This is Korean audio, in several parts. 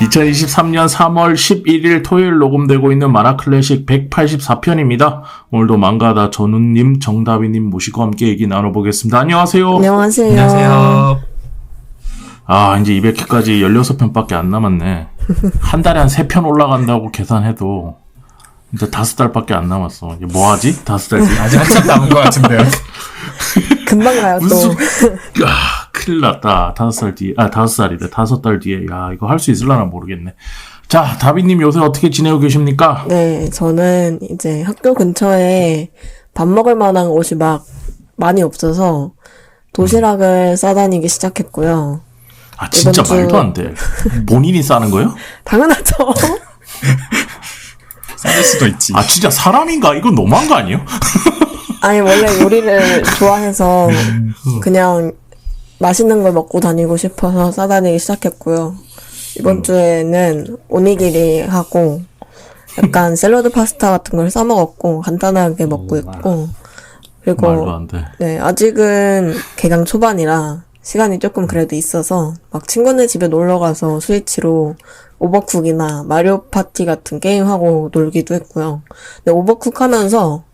(2023년 3월 11일) 토요일 녹음되고 있는 만화클래식 184편입니다. 오늘도 망가다 전우님, 정다비님 모시고 함께 얘기 나눠보겠습니다. 안녕하세요. 안녕하세요. 안녕하세요. 이제 200회까지 16편밖에 안 남았네. 한 달에 한 3편 올라간다고 계산해도 이제 5달밖에 안 남았어. 이제 뭐 하지? 5달 뒤에? 아직 한참 남은 것 같은데요. 금방 가요, 또. 큰일 났다. 5살 뒤에, 5살이래. 5달 뒤에. 야, 이거 할 수 있을라나 모르겠네. 자, 다비님 요새 어떻게 지내고 계십니까? 네, 저는 이제 학교 근처에 밥 먹을 만한 곳이 막 많이 없어서 도시락을 싸다니기 시작했고요. 진짜 이번 주- 말도 안 돼. 본인이 싸는 거예요? 당연하죠. 싸질 수도 있지. 진짜 사람인가? 이건 너무한 거 아니에요? 아니, 원래 요리를 좋아해서 그냥 맛있는 걸 먹고 다니고 싶어서 싸다니기 시작했고요. 이번 주에는 오니기리 하고 약간 샐러드 파스타 같은 걸 싸 먹었고 간단하게 먹고 있고 말도 그리고 안 돼. 네, 아직은 개강 초반이라 시간이 조금 그래도 있어서 막 친구네 집에 놀러 가서 스위치로 오버쿡이나 마리오 파티 같은 게임하고 놀기도 했고요. 근데 오버쿡 하면서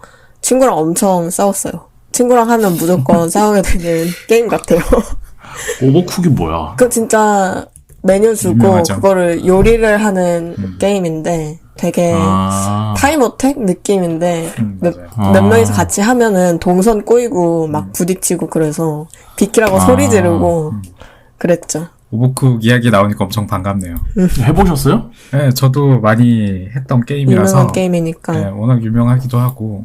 친구랑 엄청 싸웠어요. 친구랑 하면 무조건 싸우게 되는 게임 같아요. 오버쿡이 뭐야? 그 진짜 메뉴 주고 유명하죠. 그거를 요리를 하는 게임인데 되게 타임어택 느낌인데 맞아요. 몇 명이서 같이 하면은 동선 꼬이고 막 부딪히고 그래서 비키라고 소리 지르고 그랬죠. 오버쿡 이야기 나오니까 엄청 반갑네요. 해보셨어요? 네, 저도 많이 했던 게임이라서 유명한 게임이니까. 네, 워낙 유명하기도 하고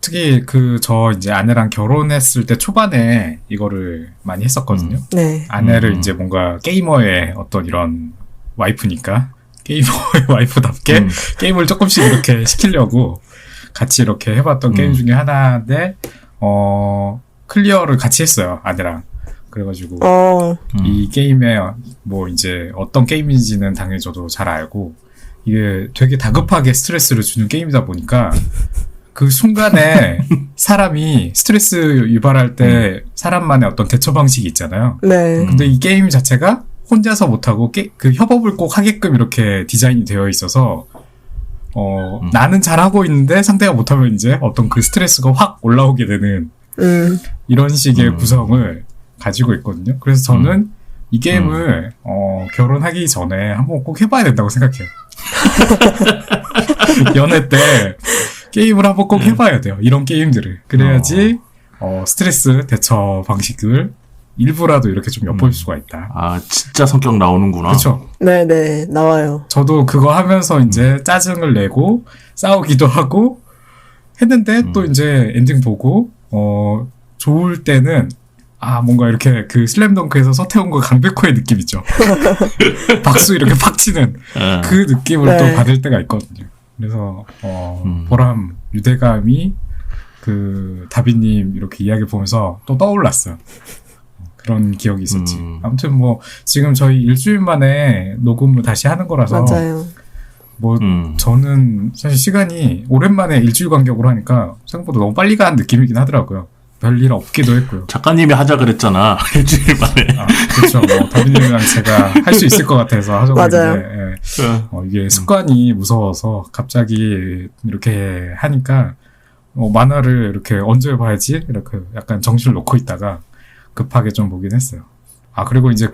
특히 저 이제 아내랑 결혼했을 때 초반에 이거를 많이 했었거든요. 네. 아내를 이제 뭔가 게이머의 어떤 이런 와이프니까 게이머의 와이프답게 게임을 조금씩 이렇게 시키려고 같이 이렇게 해봤던 게임 중에 하나인데 클리어를 같이 했어요, 아내랑. 그래가지고 이 게임에 뭐 이제 어떤 게임인지는 당연히 저도 잘 알고 이게 되게 다급하게 스트레스를 주는 게임이다 보니까 그 순간에 사람이 스트레스 유발할 때 사람만의 어떤 대처 방식이 있잖아요. 네. 근데 이 게임 자체가 혼자서 못하고 그 협업을 꼭 하게끔 이렇게 디자인이 되어 있어서 나는 잘하고 있는데 상대가 못하면 이제 어떤 그 스트레스가 확 올라오게 되는 이런 식의 구성을 가지고 있거든요. 그래서 저는 이 게임을 결혼하기 전에 한번 꼭 해봐야 된다고 생각해요. 연애 때 게임을 한번 꼭 해봐야 돼요. 이런 게임들을. 그래야지 스트레스 대처 방식을 일부라도 이렇게 좀 엿볼 수가 있다. 진짜 성격 나오는구나. 그렇죠. 네네, 나와요. 저도 그거 하면서 이제 짜증을 내고 싸우기도 하고 했는데 또 이제 엔딩 보고 좋을 때는 뭔가 이렇게 그 슬램덩크에서 서태웅과 강백호의 느낌 있죠. 박수 이렇게 팍 치는 그 느낌을 또 받을 때가 있거든요. 그래서 보람, 유대감이 그 다비님 이렇게 이야기 보면서 또 떠올랐어요. 그런 기억이 있었지. 아무튼 뭐 지금 저희 일주일 만에 녹음을 다시 하는 거라서 맞아요. 뭐 저는 사실 시간이 오랜만에 일주일 간격으로 하니까 생각보다 너무 빨리 간 느낌이긴 하더라고요. 별일 없기도 했고요. 작가님이 하자 그랬잖아. 일주일 만에. 그렇죠. 뭐 다비님이랑 제가 할 수 있을 것 같아서 하자고 했는데 이게 습관이 무서워서 갑자기 이렇게 하니까 만화를 이렇게 언제 봐야지 이렇게 약간 정신을 놓고 있다가 급하게 좀 보긴 했어요. 그리고 이제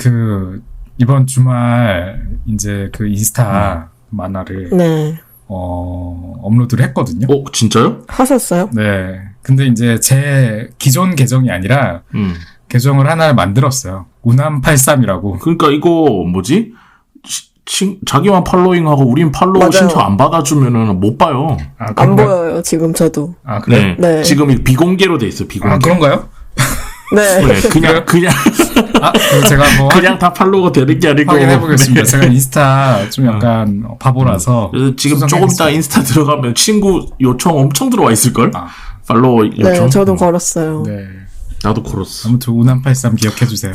이번 주말 이제 그 인스타 만화를 네. 업로드를 했거든요. 진짜요? 하셨어요? 네. 근데 이제 제 기존 계정이 아니라 계정을 하나를 만들었어요. 우남83이라고. 그러니까 이거 뭐지? 자기만 팔로잉하고 우린 팔로우 맞아요. 신청 안 받아주면은 못 봐요. 안 보여요, 지금 저도. 그래? 네. 네. 지금 비공개로 돼 있어. 비공개. 그런가요? 네. 네, 그냥 그럼 제가 한번 그냥 다 팔로우가 되는 게 아니고 확인해보겠습니다. 네. 제가 인스타 좀 약간 바보라서. 그래서 지금 조금 이따 인스타 들어가면 친구 요청 엄청 들어와 있을걸? 팔로우 요청. 네, 저도 걸었어요. 네. 나도 걸었어. 아무튼 우남83 기억해주세요.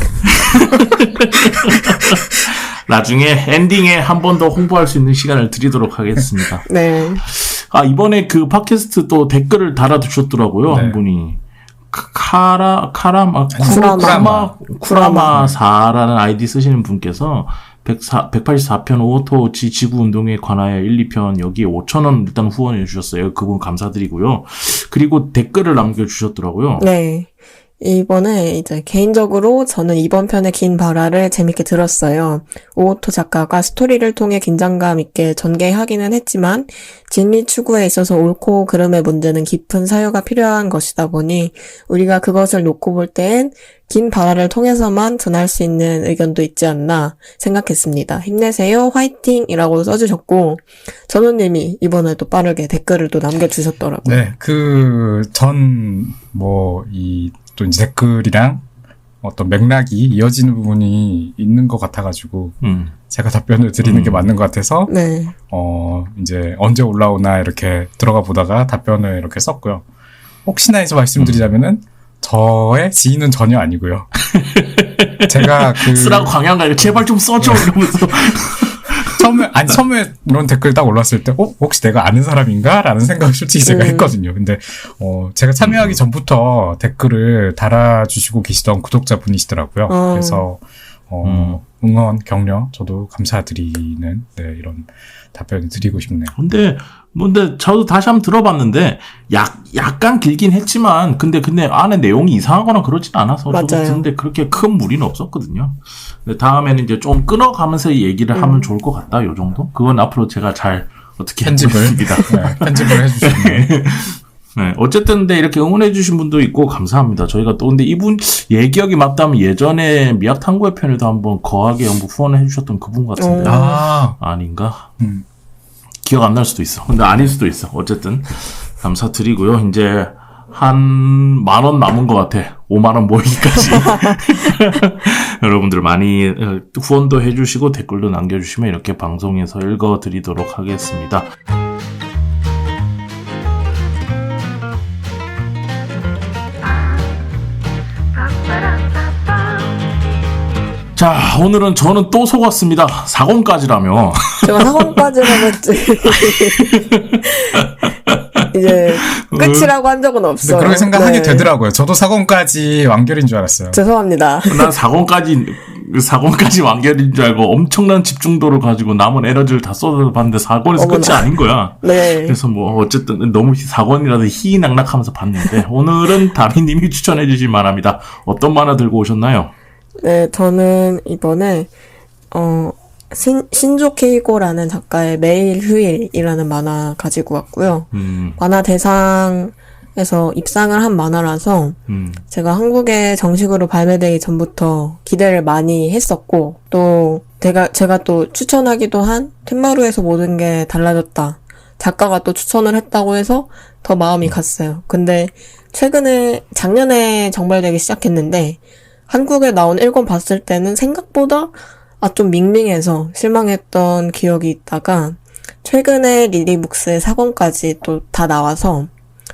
나중에 엔딩에 한 번 더 홍보할 수 있는 시간을 드리도록 하겠습니다. 네. 이번에 그 팟캐스트 또 댓글을 달아주셨더라고요. 네. 한 분이. 쿠라마사라는 아이디 쓰시는 분께서 184편 오토치 지구운동에 관하여 1, 2편 여기에 5,000원 일단 후원해 주셨어요. 그분 감사드리고요. 그리고 댓글을 남겨주셨더라고요. 네. 이번에 이제 개인적으로 저는 이번 편의 긴 발화를 재밌게 들었어요. 오오토 작가가 스토리를 통해 긴장감 있게 전개하기는 했지만 진리 추구에 있어서 옳고 그름의 문제는 깊은 사유가 필요한 것이다 보니 우리가 그것을 놓고 볼 때엔 긴 발화를 통해서만 전할 수 있는 의견도 있지 않나 생각했습니다. 힘내세요. 화이팅! 이라고 써주셨고 전우님이 이번에도 빠르게 댓글을 또 남겨주셨더라고요. 네, 또 이제 댓글이랑 어떤 맥락이 이어지는 부분이 있는 것 같아가지고, 제가 답변을 드리는 게 맞는 것 같아서, 네. 이제 언제 올라오나 이렇게 들어가 보다가 답변을 이렇게 썼고요. 혹시나 해서 말씀드리자면은, 저의 지인은 전혀 아니고요. 제가 쓰라고 강연가 제발 좀 써줘 이러면서. 처음에 이런 댓글 딱 올랐을 때, 혹시 내가 아는 사람인가? 라는 생각을 솔직히 제가 했거든요. 근데, 제가 참여하기 전부터 댓글을 달아주시고 계시던 구독자분이시더라고요. 그래서, 응원, 격려, 저도 감사드리는, 네, 이런 답변을 드리고 싶네요. 근데 저도 다시 한번 들어봤는데, 약간 길긴 했지만, 근데 안에 내용이 이상하거나 그러진 않아서, 맞아요. 근데 그렇게 큰 무리는 없었거든요. 근데 다음에는 이제 좀 끊어가면서 얘기를 하면 좋을 것 같다, 요 정도? 그건 앞으로 제가 잘 어떻게 해보겠습니다. 편집을 해주시면. 네, 어쨌든 근데 이렇게 응원해주신 분도 있고 감사합니다. 저희가 또 근데 이분 기억이 맞다면 예전에 미약 탐구의 편에도 한번 거하게 후원해주셨던 그분 같은데 아닌가? 기억 안 날 수도 있어. 근데 아닐 수도 있어. 어쨌든 감사드리고요. 이제 한 10,000원 남은 것 같아. 50,000원 모이기까지. 여러분들 많이 후원도 해주시고 댓글도 남겨주시면 이렇게 방송에서 읽어드리도록 하겠습니다. 자, 오늘은 저는 또 속았습니다. 4권까지라며. 제가 4권까지라면 이제 끝이라고 한 적은 없어요. 그렇게 생각하게 되더라고요. 저도 4권까지 완결인 줄 알았어요. 죄송합니다. 난 4권까지 완결인 줄 알고 엄청난 집중도를 가지고 남은 에너지를 다 쏟아봤는데 4권에서 끝이 아닌 거야. 네. 그래서 어쨌든 너무 4권이라도 희낙낙하면서 봤는데 오늘은 다미님이 추천해주실 만합니다. 어떤 만화 들고 오셨나요? 네, 저는 이번에 신조 케이고라는 작가의 매일 휴일이라는 만화 가지고 왔고요. 만화 대상에서 입상을 한 만화라서 제가 한국에 정식으로 발매되기 전부터 기대를 많이 했었고 또 제가 또 추천하기도 한 텐마루에서 모든 게 달라졌다. 작가가 또 추천을 했다고 해서 더 마음이 갔어요. 근데 작년에 정발되기 시작했는데 한국에 나온 1권 봤을 때는 생각보다 좀 밍밍해서 실망했던 기억이 있다가 최근에 리리북스의 4권까지 또 다 나와서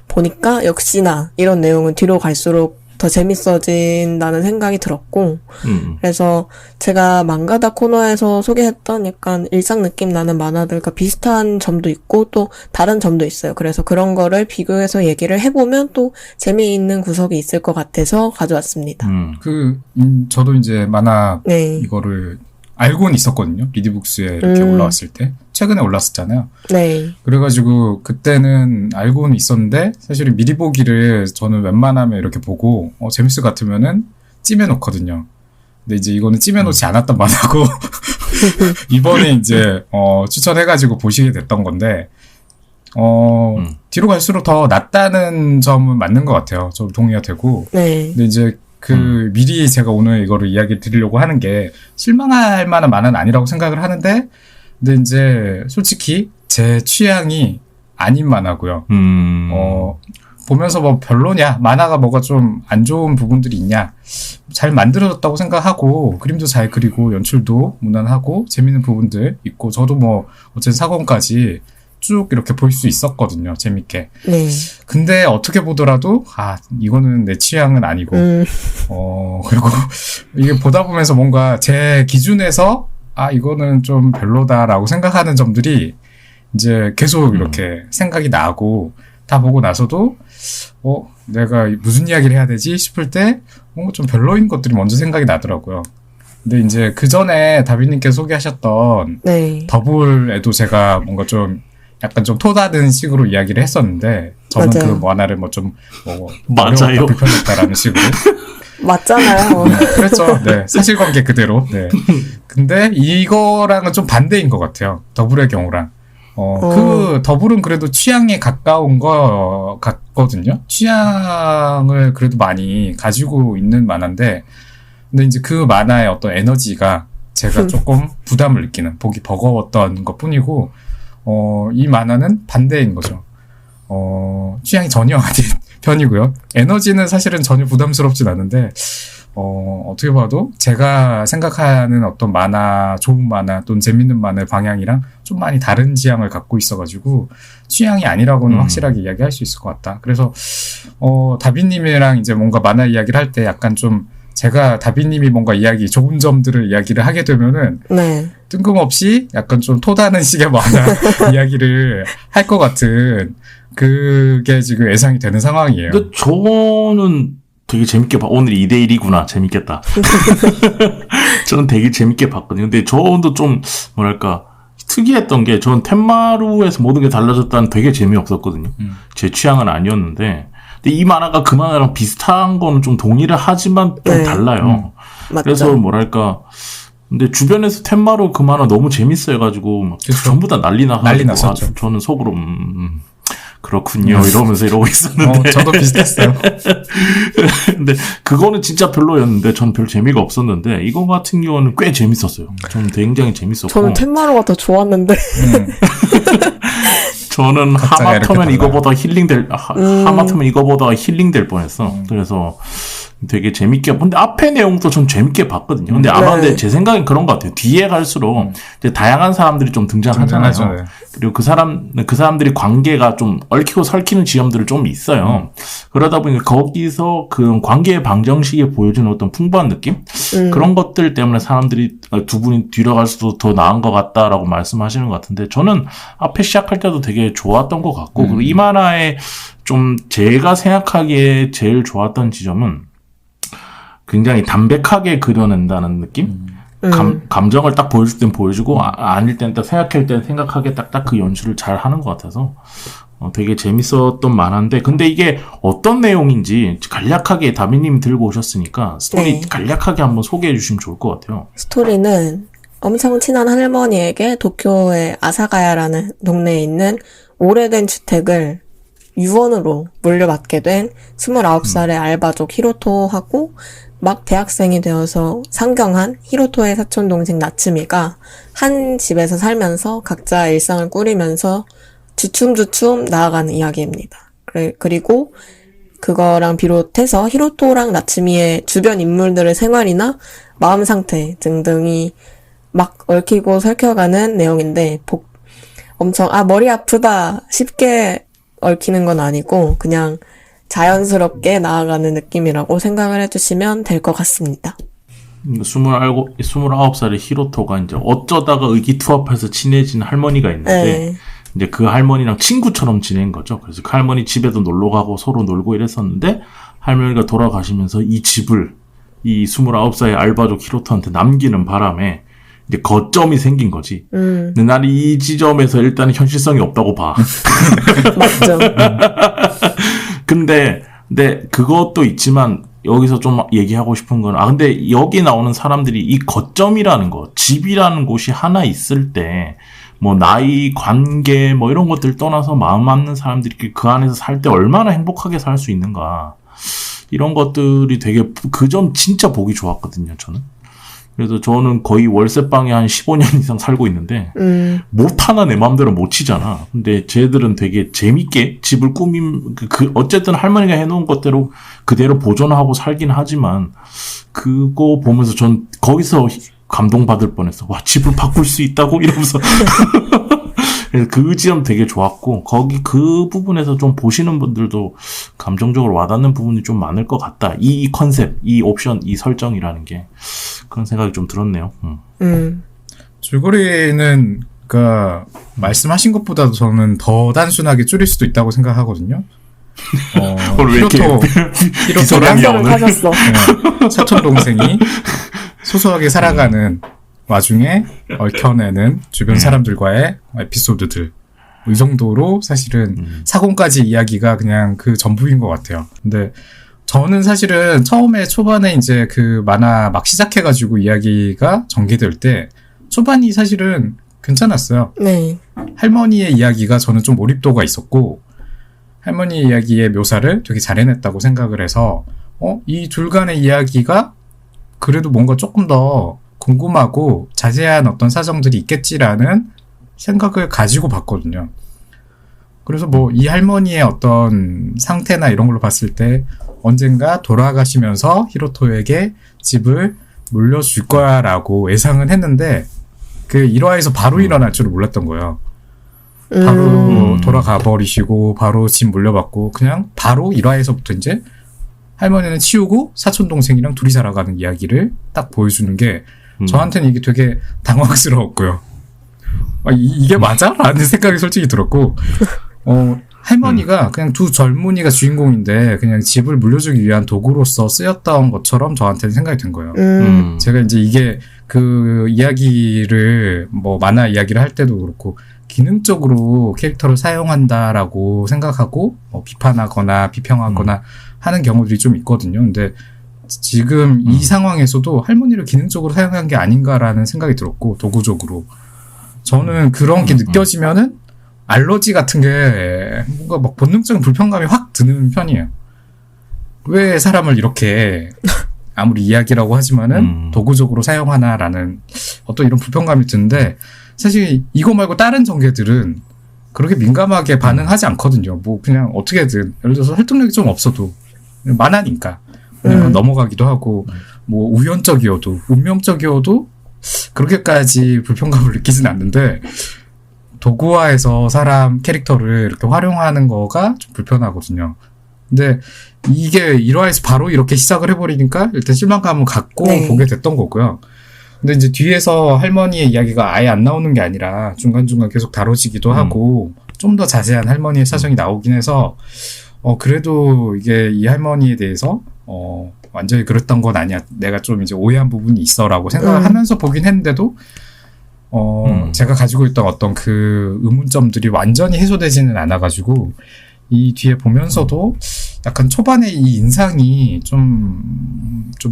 보니까 역시나 이런 내용은 뒤로 갈수록 더 재밌어진다는 생각이 들었고 그래서 제가 망가다 코너에서 소개했던 약간 일상 느낌 나는 만화들과 비슷한 점도 있고 또 다른 점도 있어요. 그래서 그런 거를 비교해서 얘기를 해보면 또 재미있는 구석이 있을 것 같아서 가져왔습니다. 저도 이제 만화 네. 이거를 알고는 있었거든요. 리디북스에 이렇게 올라왔을 때. 최근에 올랐었잖아요. 네. 그래가지고 그때는 알고는 있었는데 사실은 미리 보기를 저는 웬만하면 이렇게 보고 재밌을 것 같으면은 찜해놓거든요. 근데 이제 이거는 찜해놓지 않았던 만화고 이번에 이제 추천해가지고 보시게 됐던 건데 뒤로 갈수록 더 낫다는 점은 맞는 것 같아요. 저도 동의가 되고. 네. 근데 이제 미리 제가 오늘 이거를 이야기 드리려고 하는 게 실망할 만한 만화는 아니라고 생각을 하는데, 근데 이제 솔직히 제 취향이 아닌 만화고요. 보면서 뭐 별로냐, 만화가 뭐가 좀 안 좋은 부분들이 있냐, 잘 만들어졌다고 생각하고, 그림도 잘 그리고, 연출도 무난하고, 재밌는 부분들 있고, 저도 뭐, 어쨌든 4권까지 쭉 이렇게 볼 수 있었거든요. 재밌게. 네. 근데 어떻게 보더라도 이거는 내 취향은 아니고 그리고 이게 보다 보면서 뭔가 제 기준에서 이거는 좀 별로다라고 생각하는 점들이 이제 계속 이렇게 생각이 나고 다 보고 나서도 내가 무슨 이야기를 해야 되지 싶을 때 좀 별로인 것들이 먼저 생각이 나더라고요. 근데 이제 그 전에 다비님께 소개하셨던 네. 더블에도 제가 뭔가 좀 약간 좀 토다는 식으로 이야기를 했었는데 저는 맞아요. 그 만화를 좀 맞아요. 불편했다라는 식으로 맞잖아요. 그랬죠. 네, 사실관계 그대로. 네. 근데 이거랑은 좀 반대인 것 같아요. 더블의 경우랑. 그 더블은 그래도 취향에 가까운 거 같거든요. 취향을 그래도 많이 가지고 있는 만화인데, 근데 이제 그 만화의 어떤 에너지가 제가 조금 부담을 느끼는, 보기 버거웠던 것 뿐이고, 이 만화는 반대인 거죠. 취향이 전혀 아닌 편이고요. 에너지는 사실은 전혀 부담스럽진 않은데, 어떻게 봐도 제가 생각하는 어떤 만화, 좋은 만화 또는 재밌는 만화의 방향이랑 좀 많이 다른 지향을 갖고 있어가지고 취향이 아니라고는 확실하게 이야기할 수 있을 것 같다. 그래서 다비님이랑 이제 뭔가 만화 이야기를 할 때 약간 좀 제가 다비님이 뭔가 좋은 점들을 이야기를 하게 되면은 네. 뜬금없이 약간 좀 토다는 식의 만화 이야기를 할 것 같은 그게 지금 예상이 되는 상황이에요. 근데 저는 되게 재밌게 오늘 2대1이구나. 재밌겠다. 저는 되게 재밌게 봤거든요. 근데 저도 좀, 특이했던 게, 전 텐마루에서 모든 게 달라졌다는 되게 재미없었거든요. 제 취향은 아니었는데, 근데 이 만화가 그 만화랑 비슷한 거는 좀 동의를 하지만 좀 네. 달라요. 맞죠. 그래서 근데 주변에서 텐마루 그 만화 너무 재밌어요.가지고, 막 전부 다 난리 났었죠. 저는 속으로, 그렇군요. 이러면서 이러고 있었는데. 저도 비슷했어요. 근데 그거는 진짜 별로였는데 전 별 재미가 없었는데 이거 같은 경우는 꽤 재밌었어요. 저는 굉장히 재밌었고. 저는 텐마루가 더 좋았는데. 저는 하마터면 이거보다 하마터면 이거보다 음. 힐링될 뻔했어. 그래서 되게 재밌게, 근데 앞에 내용도 좀 재밌게 봤거든요. 근데 아마 네. 근데 제 생각엔 그런 것 같아요. 뒤에 갈수록 이제 다양한 사람들이 좀 등장하잖아요. 네. 그리고 그 사람들이 관계가 좀 얽히고 설키는 지점들이 좀 있어요. 그러다 보니까 거기서 그 관계의 방정식에 보여주는 어떤 풍부한 느낌? 그런 것들 때문에 사람들이 두 분이 뒤로 갈수록 더 나은 것 같다라고 말씀하시는 것 같은데 저는 앞에 시작할 때도 되게 좋았던 것 같고 그리고 이 만화에 좀 제가 생각하기에 제일 좋았던 지점은 굉장히 담백하게 그려낸다는 느낌? 감정을 딱 보여줄 땐 보여주고, 아닐 땐 딱 생각할 땐 생각하게 딱딱 그 연출을 잘 하는 것 같아서, 되게 재밌었던 만화인데, 근데 이게 어떤 내용인지 간략하게 다비님이 들고 오셨으니까, 스토리 네. 간략하게 한번 소개해 주시면 좋을 것 같아요. 스토리는 엄청 친한 할머니에게 도쿄의 아사가야라는 동네에 있는 오래된 주택을 유언으로 물려받게 된 29살의 알바족 히로토하고 막 대학생이 되어서 상경한 히로토의 사촌 동생 나츠미가 한 집에서 살면서 각자 일상을 꾸리면서 주춤주춤 나아가는 이야기입니다. 그리고 그거랑 비롯해서 히로토랑 나츠미의 주변 인물들의 생활이나 마음 상태 등등이 막 얽히고 설켜가는 내용인데 엄청 머리 아프다 쉽게 얽히는 건 아니고 그냥 자연스럽게 나아가는 느낌이라고 생각을 해주시면 될 것 같습니다. 29살의 히로토가 이제 어쩌다가 의기투합해서 친해진 할머니가 있는데 네. 이제 그 할머니랑 친구처럼 지낸 거죠. 그래서 그 할머니 집에도 놀러 가고 서로 놀고 이랬었는데 할머니가 돌아가시면서 이 집을 이 29살의 알바족 히로토한테 남기는 바람에 이제 거점이 생긴 거지. 근데 나는 이 지점에서 일단 현실성이 없다고 봐. 맞죠. 근데 그것도 있지만 여기서 좀 얘기하고 싶은 건 근데 여기 나오는 사람들이 이 거점이라는 거, 집이라는 곳이 하나 있을 때 뭐 나이, 관계 뭐 이런 것들 떠나서 마음 맞는 사람들이 그 안에서 살 때 얼마나 행복하게 살 수 있는가. 이런 것들이 되게 그 점 진짜 보기 좋았거든요, 저는. 그래서 저는 거의 월세방에 한 15년 이상 살고 있는데 못 하나 내 마음대로 못 치잖아. 근데 쟤들은 되게 재밌게 집을 어쨌든 할머니가 해놓은 것대로 그대로 보존하고 살긴 하지만 그거 보면서 전 거기서 감동받을 뻔했어. 와, 집을 바꿀 수 있다고? 이러면서. 그래서 그 지점 되게 좋았고 거기 그 부분에서 좀 보시는 분들도 감정적으로 와닿는 부분이 좀 많을 것 같다. 이 컨셉, 이 옵션, 이 설정이라는 게 그런 생각이 좀 들었네요. 줄거리는 말씀하신 것보다도 저는 더 단순하게 줄일 수도 있다고 생각하거든요. 오늘 왜 이렇게 비서랑이 를 오늘? 하셨어. 사촌 동생이 소소하게 살아가는 와중에 얽혀내는 주변 사람들과의 에피소드들. 이 정도로 사실은 사공까지 이야기가 그냥 그 전부인 것 같아요. 근데 저는 사실은 처음에 초반에 이제 그 만화 막 시작해가지고 이야기가 전개될 때 초반이 사실은 괜찮았어요. 네. 할머니의 이야기가 저는 좀 몰입도가 있었고 할머니 이야기의 묘사를 되게 잘 해냈다고 생각을 해서 이 둘 간의 이야기가 그래도 뭔가 조금 더 궁금하고 자세한 어떤 사정들이 있겠지라는 생각을 가지고 봤거든요. 그래서 뭐 이 할머니의 어떤 상태나 이런 걸로 봤을 때 언젠가 돌아가시면서 히로토에게 집을 물려줄 거야 라고 예상은 했는데 그 1화에서 바로 일어날 줄은 몰랐던 거예요. 바로 돌아가 버리시고 바로 집 물려받고 그냥 바로 1화에서부터 이제 할머니는 치우고 사촌동생이랑 둘이 살아가는 이야기를 딱 보여주는 게 저한테는 이게 되게 당황스러웠고요. 이게 맞아? 라는 생각이 솔직히 들었고 할머니가 그냥 두 젊은이가 주인공인데 그냥 집을 물려주기 위한 도구로서 쓰였던 것처럼 저한테는 생각이 든 거예요. 제가 이제 이게 그 이야기를 뭐 만화 이야기를 할 때도 그렇고 기능적으로 캐릭터를 사용한다라고 생각하고 비판하거나 비평하거나 하는 경우들이 좀 있거든요. 근데 지금 이 상황에서도 할머니를 기능적으로 사용한 게 아닌가라는 생각이 들었고 도구적으로 저는 그런 게 느껴지면은 알러지 같은 게 뭔가 막 본능적인 불편감이 확 드는 편이에요. 왜 사람을 이렇게 아무리 이야기라고 하지만은 도구적으로 사용하나라는 어떤 이런 불편감이 드는데 사실 이거 말고 다른 전개들은 그렇게 민감하게 반응하지 않거든요. 뭐 그냥 어떻게든 예를 들어서 설득력이 좀 없어도 만화니까 그냥 넘어가기도 하고 뭐 우연적이어도 운명적이어도 그렇게까지 불편감을 느끼진 않는데 도구화해서 사람 캐릭터를 이렇게 활용하는 거가 좀 불편하거든요. 근데 이게 1화에서 바로 이렇게 시작을 해버리니까 일단 실망감을 갖고 네. 보게 됐던 거고요. 근데 이제 뒤에서 할머니의 이야기가 아예 안 나오는 게 아니라 중간중간 계속 다뤄지기도 하고 좀 더 자세한 할머니의 사정이 나오긴 해서 그래도 이게 이 할머니에 대해서 완전히 그랬던 건 아니야. 내가 좀 이제 오해한 부분이 있어라고 생각을 하면서 보긴 했는데도 제가 가지고 있던 어떤 그 의문점들이 완전히 해소되지는 않아가지고 이 뒤에 보면서도 약간 초반에 이 인상이 좀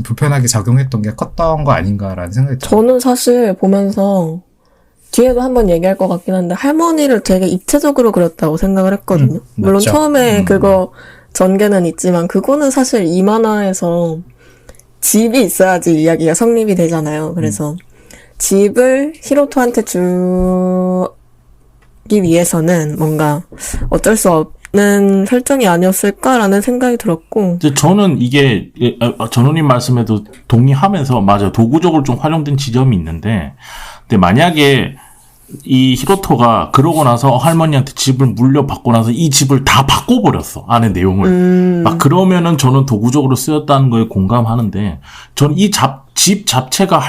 불편하게 작용했던 게 컸던 거 아닌가라는 생각이 들어요. 저는 사실 보면서 뒤에도 한번 얘기할 것 같긴 한데 할머니를 되게 입체적으로 그렸다고 생각을 했거든요. 물론 맞죠. 처음에 그거 전개는 있지만 그거는 사실 이 만화에서 집이 있어야지 이야기가 성립이 되잖아요. 그래서 집을 히로토한테 주기 위해서는 뭔가 어쩔 수 없는 설정이 아니었을까라는 생각이 들었고. 근데 저는 이게 전우님 말씀에도 동의하면서 맞아요. 도구적으로 좀 활용된 지점이 있는데, 근데 만약에 이 히로토가 그러고 나서 할머니한테 집을 물려받고 나서 이 집을 다 바꿔버렸어. 안에 내용을. 막 그러면은 저는 도구적으로 쓰였다는 거에 공감하는데, 전 이 집 자체가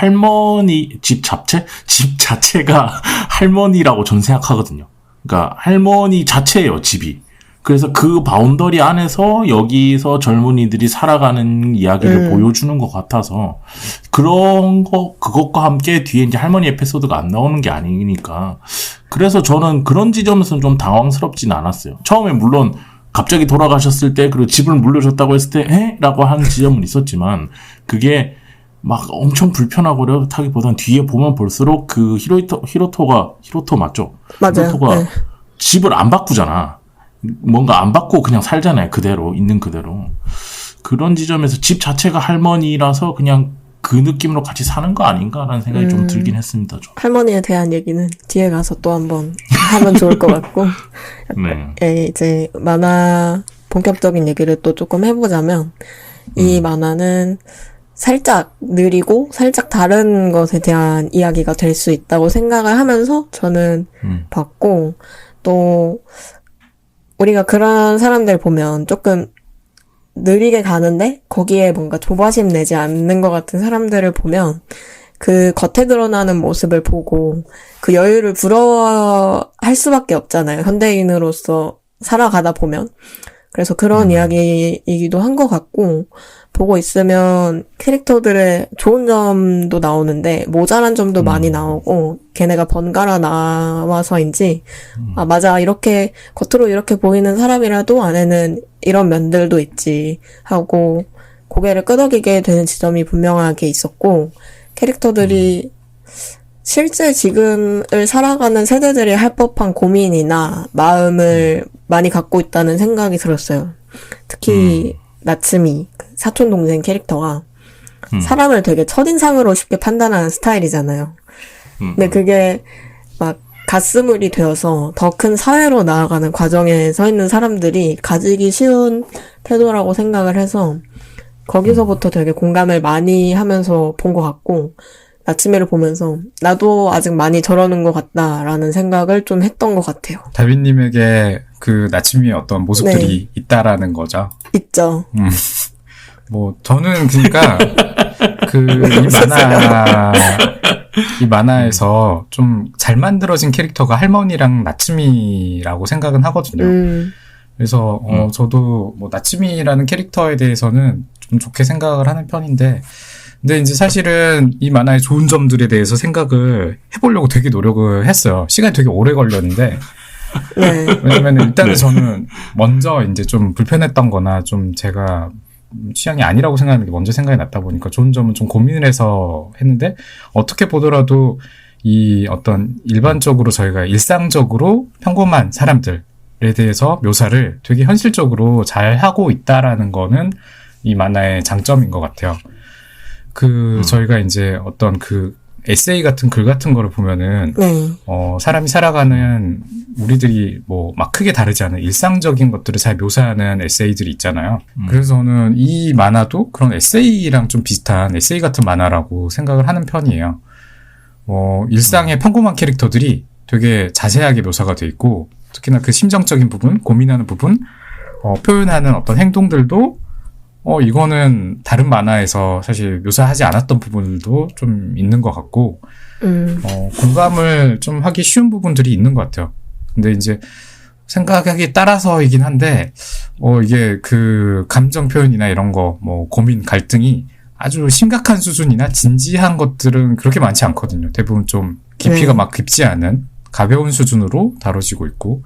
집 자체가 할머니라고 저는 생각하거든요. 그러니까 할머니 자체예요, 집이. 그래서 그 바운더리 안에서 여기서 젊은이들이 살아가는 이야기를 보여주는 것 같아서 그것과 함께 뒤에 이제 할머니 에피소드가 안 나오는 게 아니니까. 그래서 저는 그런 지점에서는 좀 당황스럽진 않았어요. 처음에 물론 갑자기 돌아가셨을 때 그리고 집을 물려줬다고 했을 때 에? 라고 하는 지점은 있었지만 그게 막 엄청 불편하고 그렇다기보단 뒤에 보면 볼수록 그 히로토 맞죠? 맞아요. 히로토가 네. 집을 안 바꾸잖아. 뭔가 안 바꾸고 그냥 살잖아요. 그대로 있는 그대로. 그런 지점에서 집 자체가 할머니라서 그냥 그 느낌으로 같이 사는 거 아닌가라는 생각이 좀 들긴 했습니다. 좀. 할머니에 대한 얘기는 뒤에 가서 또 한번 하면 좋을 것 같고. 네. 이제 만화 본격적인 얘기를 또 조금 해보자면 이 만화는 살짝 느리고 살짝 다른 것에 대한 이야기가 될 수 있다고 생각을 하면서 저는 봤고, 또 우리가 그런 사람들 보면 조금 느리게 가는데 거기에 뭔가 조바심 내지 않는 것 같은 사람들을 보면 그 겉에 드러나는 모습을 보고 그 여유를 부러워할 수밖에 없잖아요. 현대인으로서 살아가다 보면. 그래서 그런 이야기이기도 한 것 같고, 보고 있으면 캐릭터들의 좋은 점도 나오는데 모자란 점도 많이 나오고, 걔네가 번갈아 나와서인지 아 맞아, 이렇게 겉으로 이렇게 보이는 사람이라도 안에는 이런 면들도 있지 하고 고개를 끄덕이게 되는 지점이 분명하게 있었고, 캐릭터들이 실제 지금을 살아가는 세대들이 할 법한 고민이나 마음을 많이 갖고 있다는 생각이 들었어요. 특히 나츠미, 사촌 동생 캐릭터가 사람을 되게 첫인상으로 쉽게 판단하는 스타일이잖아요. 근데 그게 막 가스물이 되어서 더 큰 사회로 나아가는 과정에 서 있는 사람들이 가지기 쉬운 태도라고 생각을 해서 거기서부터 되게 공감을 많이 하면서 본 것 같고, 나츠미를 보면서 나도 아직 많이 저러는 것 같다라는 생각을 좀 했던 것 같아요. 달빈님에게 그 나츠미의 어떤 모습들이 있다라는 거죠. 있죠. 뭐 저는 그러니까 이 만화에서 좀 잘 만들어진 캐릭터가 할머니랑 나츠미라고 생각은 하거든요. 그래서 저도 뭐 나츠미라는 캐릭터에 대해서는 좀 좋게 생각을 하는 편인데, 근데 이제 사실은 이 만화의 좋은 점들에 대해서 생각을 해보려고 되게 노력을 했어요. 시간이 되게 오래 걸렸는데, 네. 왜냐면 일단은 저는 먼저 이제 좀 불편했던 거나 좀 제가 취향이 아니라고 생각하는 게 먼저 생각이 났다 보니까 좋은 점은 좀 고민을 해서 했는데, 어떻게 보더라도 이 어떤 일반적으로 저희가 일상적으로 평범한 사람들에 대해서 묘사를 되게 현실적으로 잘 하고 있다라는 거는 이 만화의 장점인 것 같아요. 저희가 이제 어떤 그 에세이 같은 글 같은 거를 보면은, 사람이 살아가는 우리들이 뭐 막 크게 다르지 않은 일상적인 것들을 잘 묘사하는 에세이들이 있잖아요. 그래서 저는 이 만화도 그런 에세이랑 좀 비슷한 에세이 같은 만화라고 생각을 하는 편이에요. 일상의 평범한 캐릭터들이 되게 자세하게 묘사가 돼 있고, 특히나 그 심정적인 부분, 고민하는 부분, 표현하는 어떤 행동들도 이거는 다른 만화에서 사실 묘사하지 않았던 부분들도 좀 있는 것 같고, 공감을 좀 하기 쉬운 부분들이 있는 것 같아요. 근데 이제 생각하기에 따라서이긴 한데, 이게 그 감정 표현이나 이런 거, 뭐 고민, 갈등이 아주 심각한 수준이나 진지한 것들은 그렇게 많지 않거든요. 대부분 좀 깊이가 막 깊지 않은 가벼운 수준으로 다뤄지고 있고,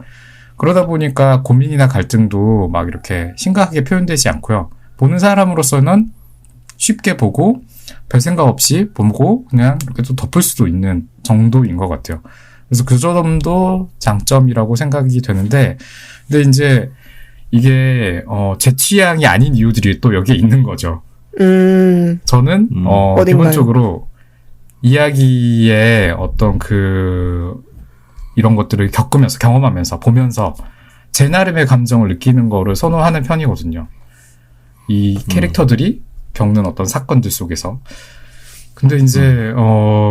그러다 보니까 고민이나 갈등도 막 이렇게 심각하게 표현되지 않고요. 보는 사람으로서는 쉽게 보고 별 생각 없이 보고 그냥 이렇게 또 덮을 수도 있는 정도인 것 같아요. 그래서 그 점도 장점이라고 생각이 되는데, 근데 이제 이게 제 취향이 아닌 이유들이 또 여기에 있는 거죠. 저는 기본적으로 이야기의 어떤 이런 것들을 겪으면서 경험하면서 보면서 제 나름의 감정을 느끼는 거를 선호하는 편이거든요. 이 캐릭터들이 겪는 어떤 사건들 속에서. 근데 이제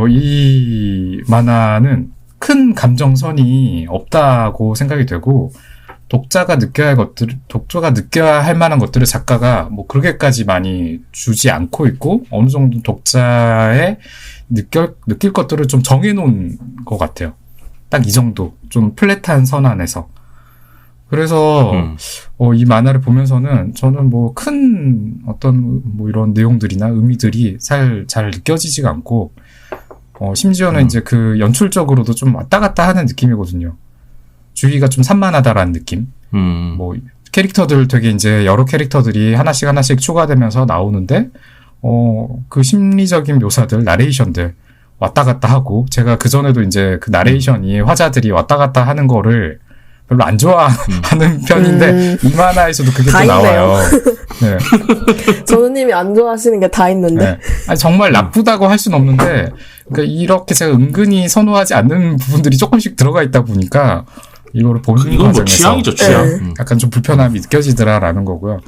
이 만화는 큰 감정선이 없다고 생각이 되고, 독자가 느껴야 할 만한 것들을 작가가 뭐 그렇게까지 많이 주지 않고 있고, 어느 정도 독자의 느낄 것들을 좀 정해놓은 것 같아요. 딱 이 정도, 좀 플랫한 선 안에서. 그래서 이 만화를 보면서는 저는 뭐 큰 어떤 뭐 이런 내용들이나 의미들이 잘 느껴지지가 않고, 심지어는 이제 그 연출적으로도 좀 왔다 갔다 하는 느낌이거든요. 주기가 좀 산만하다라는 느낌. 뭐 캐릭터들 되게 이제 여러 캐릭터들이 하나씩 추가되면서 나오는데, 그 심리적인 묘사들, 나레이션들 왔다 갔다 하고, 제가 그 전에도 이제 그 나레이션이 화자들이 왔다 갔다 하는 거를 별로 안 좋아하는 편인데, 이 만화에서도 그게 또 나와요. 네. 전우님이 안 좋아하시는 게 다 있는데. 네. 아니, 정말 나쁘다고 할 수는 없는데, 그러니까 이렇게 제가 은근히 선호하지 않는 부분들이 조금씩 들어가 있다 보니까, 이거를 보는 이건 과정에서 뭐 취향이죠, 취향. 약간 좀 불편함이 느껴지더라라는 거고요.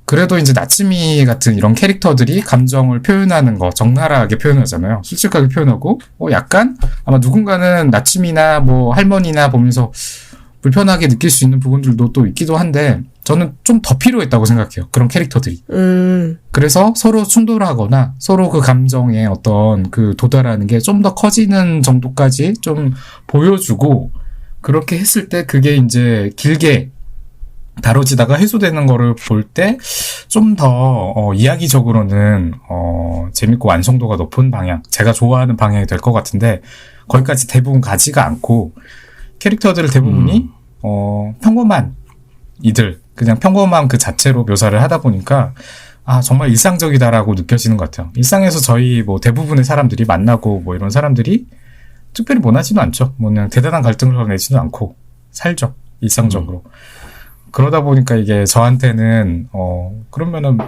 그래도 이제 나츠미 같은 이런 캐릭터들이 감정을 표현하는 거 적나라하게 표현하잖아요. 솔직하게 표현하고, 약간 아마 누군가는 나츠미나 뭐 할머니나 보면서 불편하게 느낄 수 있는 부분들도 또 있기도 한데, 저는 좀 더 필요했다고 생각해요. 그런 캐릭터들이. 그래서 서로 충돌하거나 서로 그 감정에 어떤 그 도달하는 게 좀 더 커지는 정도까지 좀 보여주고, 그렇게 했을 때 그게 이제 길게 다뤄지다가 해소되는 거를 볼 때 좀 더 이야기적으로는 재밌고 완성도가 높은 방향, 제가 좋아하는 방향이 될 것 같은데 거기까지 대부분 가지가 않고 캐릭터들 대부분이 평범한 이들, 그냥 평범함 그 자체로 묘사를 하다 보니까 정말 일상적이다라고 느껴지는 것 같아요. 일상에서 저희 뭐 대부분의 사람들이 만나고 뭐 이런 사람들이 특별히 원하지도 않죠. 뭐 그냥 대단한 갈등을 벌내지도 않고 살죠. 일상적으로. 그러다 보니까 이게 저한테는 그러면은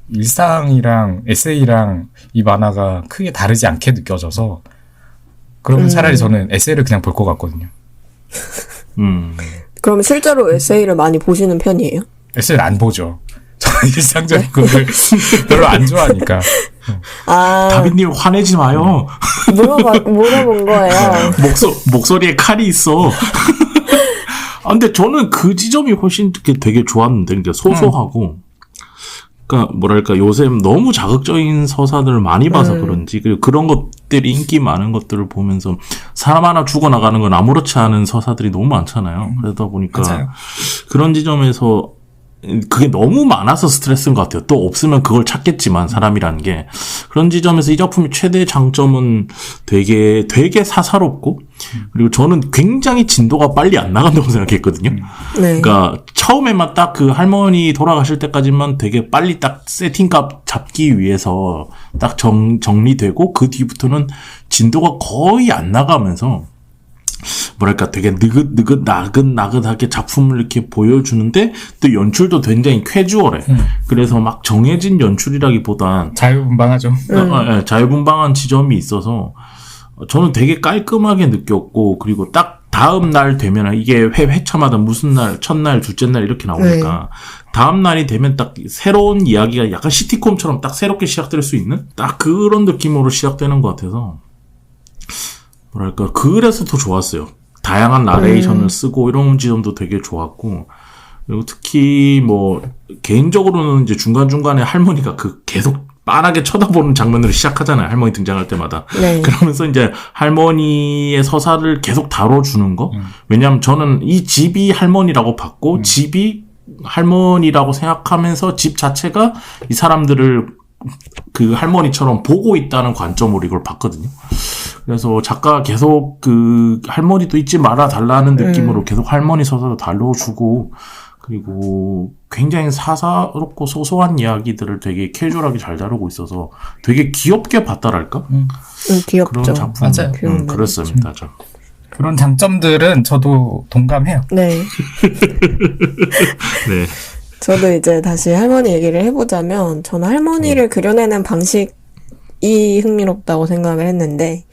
일상이랑 에세이랑 이 만화가 크게 다르지 않게 느껴져서 그러면 차라리 저는 에세이를 그냥 볼 것 같거든요. 그럼 실제로 에세이를 많이 보시는 편이에요? 에세이를 안 보죠. 저는 일상적인 거를 별로 안 좋아하니까. 다빈님 화내지 마요. 물어본 거예요. 목소리에 칼이 있어. 근데 저는 그 지점이 훨씬 되게 좋았는데, 그러니까 소소하고, 그러니까 뭐랄까 요새 너무 자극적인 서사들을 많이 봐서 그런지, 그리고 그런 것들이 인기 많은 것들을 보면서 사람 하나 죽어나가는 건 아무렇지 않은 서사들이 너무 많잖아요. 그러다 보니까 맞아요. 그런 지점에서 그게 너무 많아서 스트레스인 것 같아요. 또 없으면 그걸 찾겠지만 사람이라는 게, 그런 지점에서 이 작품의 최대 장점은 되게 사사롭고, 그리고 저는 굉장히 진도가 빨리 안 나간다고 생각했거든요. 네. 그러니까 처음에만 딱 그 할머니 돌아가실 때까지만 되게 빨리 딱 세팅값 잡기 위해서 딱 정리되고, 그 뒤부터는 진도가 거의 안 나가면서 뭐랄까 되게 나긋나긋하게 작품을 이렇게 보여주는데, 또 연출도 굉장히 캐주얼해. 그래서 막 정해진 연출이라기보단 자유분방하죠. 자유분방한 지점이 있어서 저는 되게 깔끔하게 느꼈고, 그리고 딱 다음 날 되면, 이게 회차마다 무슨 날, 첫날, 둘째 날 이렇게 나오니까 다음 날이 되면 딱 새로운 이야기가 약간 시티콤처럼 딱 새롭게 시작될 수 있는 딱 그런 느낌으로 시작되는 것 같아서, 뭐랄까 그래서 더 좋았어요. 다양한 나레이션을 쓰고 이런 지점도 되게 좋았고, 그리고 특히 뭐 개인적으로는 이제 중간중간에 할머니가 계속 빤하게 쳐다보는 장면으로 시작하잖아요. 할머니 등장할 때마다. 네. 그러면서 이제 할머니의 서사를 계속 다뤄주는 거. 왜냐하면 저는 이 집이 할머니라고 봤고, 집이 할머니라고 생각하면서 집 자체가 이 사람들을 그 할머니처럼 보고 있다는 관점으로 이걸 봤거든요. 그래서 작가가 계속 그 할머니도 잊지 말아 달라는 느낌으로 계속 할머니 서사도 다뤄주고, 그리고 굉장히 사사롭고 소소한 이야기들을 되게 캐주얼하게 잘 다루고 있어서 되게 귀엽게 봤다랄까? 귀엽죠. 그런 작품. 맞아요. 그렇습니다. 저. 그런 장점들은 저도 동감해요. 네. 네. 저도 이제 다시 할머니 얘기를 해보자면, 저는 할머니를 그려내는 방식이 흥미롭다고 생각을 했는데,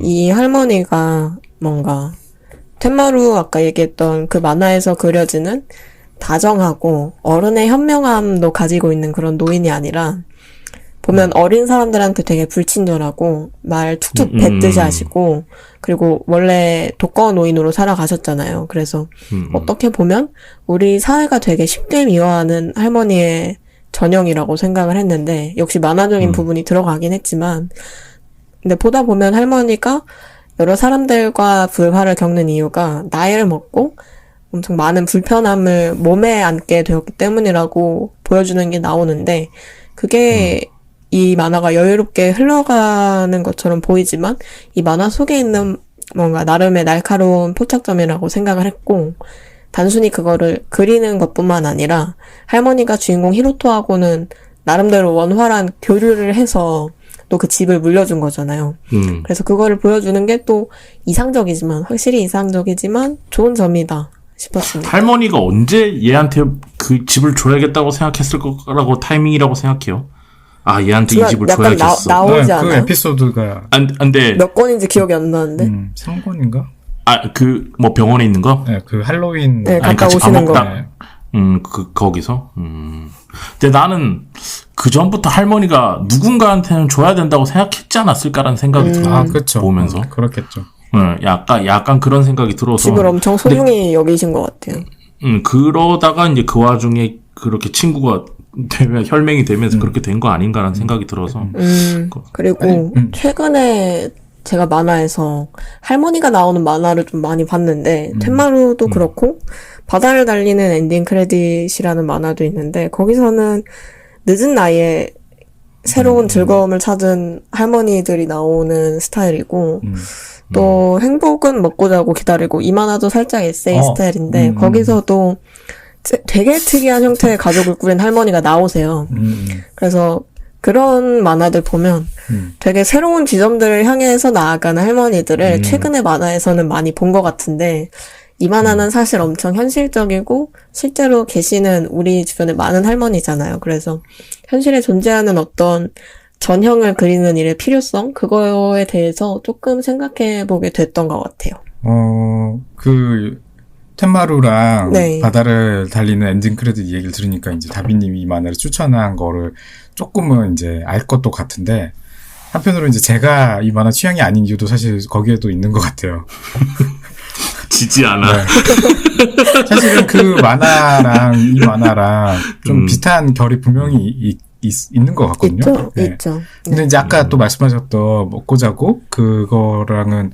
이 할머니가 뭔가 텐마루 아까 얘기했던 그 만화에서 그려지는 다정하고 어른의 현명함도 가지고 있는 그런 노인이 아니라, 보면 어린 사람들한테 되게 불친절하고 말 툭툭 뱉듯이 하시고, 그리고 원래 독거 노인으로 살아가셨잖아요. 그래서 어떻게 보면 우리 사회가 되게 쉽게 미워하는 할머니의 전형이라고 생각을 했는데, 역시 만화적인 부분이 들어가긴 했지만, 근데 보다 보면 할머니가 여러 사람들과 불화를 겪는 이유가 나이를 먹고 엄청 많은 불편함을 몸에 안게 되었기 때문이라고 보여주는 게 나오는데, 그게 이 만화가 여유롭게 흘러가는 것처럼 보이지만 이 만화 속에 있는 뭔가 나름의 날카로운 포착점이라고 생각을 했고, 단순히 그거를 그리는 것뿐만 아니라 할머니가 주인공 히로토하고는 나름대로 원활한 교류를 해서 또 그 집을 물려준 거잖아요. 그래서 그거를 보여주는 게 또 확실히 이상적이지만 좋은 점이다 싶었습니다. 할머니가 언제 얘한테 그 집을 줘야겠다고 생각했을 거라고 타이밍이라고 생각해요? 얘한테 이 집을 약간 줘야겠어. 나오지 그 않아요? 에피소드가 근데 몇 권인지 기억이 안 나는데. 3권인가? 뭐 병원에 있는 거? 네, 그 할로윈. 네, 갔다 같이 밥 오시는 거. 먹다. 거기서? 근데 나는 그 전부터 할머니가 누군가한테는 줘야 된다고 생각했지 않았을까라는 생각이 들어요. 그렇죠. 보면서. 그렇겠죠. 약간 그런 생각이 들어서. 집을 엄청 소중히 여기신 것 같아요. 그러다가 이제 그 와중에 그렇게 친구가 되면, 혈맹이 되면서 그렇게 된 거 아닌가라는 생각이 들어서. 그리고 최근에 제가 만화에서 할머니가 나오는 만화를 좀 많이 봤는데, 텐마루도 그렇고, 바다를 달리는 엔딩 크레딧이라는 만화도 있는데 거기서는 늦은 나이에 새로운 즐거움을 찾은 할머니들이 나오는 스타일이고 또 행복은 먹고 자고 기다리고 이 만화도 살짝 에세이 스타일인데 거기서도 되게 특이한 형태의 가족을 꾸린 할머니가 나오세요. 그래서 그런 만화들 보면 되게 새로운 지점들을 향해서 나아가는 할머니들을 최근의 만화에서는 많이 본 것 같은데 이 만화는 사실 엄청 현실적이고 실제로 계시는 우리 주변에 많은 할머니잖아요. 그래서 현실에 존재하는 어떤 전형을 그리는 일의 필요성? 그거에 대해서 조금 생각해 보게 됐던 것 같아요. 텐마루랑 네. 바다를 달리는 엔딩 크레딧 얘기를 들으니까 이제 다비님이 이 만화를 추천한 거를 조금은 이제 알 것도 같은데 한편으로 이제 제가 이 만화 취향이 아닌 이유도 사실 거기에도 있는 것 같아요. 지지 않아. 네. 사실은 그 만화랑 이 만화랑 좀 비슷한 결이 분명히 있는 것 같거든요. 있죠, 네. 있죠. 근데 이제 아까 또 말씀하셨던 먹고 자고 그거랑은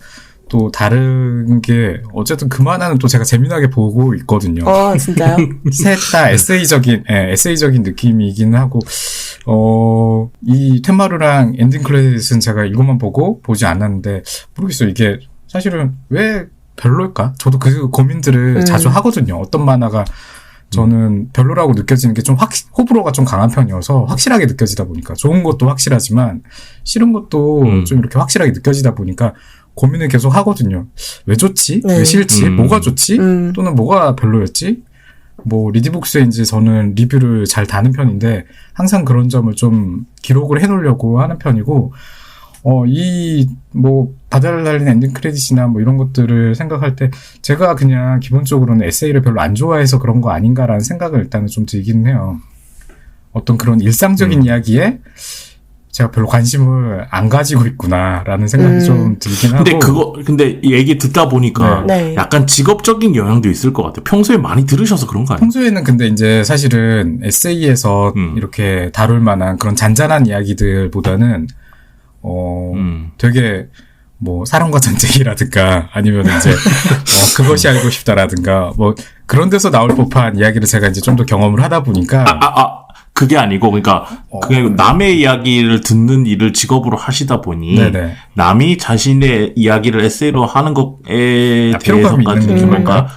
또 다른 게 어쨌든 그 만화는 또 제가 재미나게 보고 있거든요. 진짜요? 셋 다 에세이적인 느낌이긴 하고 이 텐마루랑 엔딩 크레딧은 제가 이것만 보고 보지 않았는데 모르겠어요. 이게 사실은 왜 별로일까? 저도 그 고민들을 자주 하거든요. 어떤 만화가 저는 별로라고 느껴지는 게 좀 호불호가 좀 강한 편이어서 확실하게 느껴지다 보니까 좋은 것도 확실하지만 싫은 것도 좀 이렇게 확실하게 느껴지다 보니까 고민을 계속 하거든요. 왜 좋지? 네. 왜 싫지? 뭐가 좋지? 또는 뭐가 별로였지? 뭐 리디북스에 이제 저는 리뷰를 잘 다는 편인데 항상 그런 점을 좀 기록을 해놓으려고 하는 편이고 바다를 달리는 엔딩 크레딧이나 뭐 이런 것들을 생각할 때 제가 그냥 기본적으로는 에세이를 별로 안 좋아해서 그런 거 아닌가라는 생각을 일단은 좀 들기는 해요. 어떤 그런 일상적인 이야기에 제가 별로 관심을 안 가지고 있구나라는 생각이 좀 들긴 하고. 근데 얘기 듣다 보니까 네. 약간 직업적인 영향도 있을 것 같아요. 평소에 많이 들으셔서 그런 거 아니에요? 평소에는 근데 이제 사실은 에세이에서 이렇게 다룰 만한 그런 잔잔한 이야기들보다는 되게 뭐 사랑과 전쟁이라든가 아니면 이제 그것이 알고 싶다라든가 뭐 그런 데서 나올 법한 이야기를 제가 이제 좀 더 경험을 하다 보니까 그게 아니고 그러니까 그게 남의 이야기를 듣는 일을 직업으로 하시다 보니 네네. 남이 자신의 이야기를 에세이로 하는 것에 필요감이 대해서까지 있는 뭔가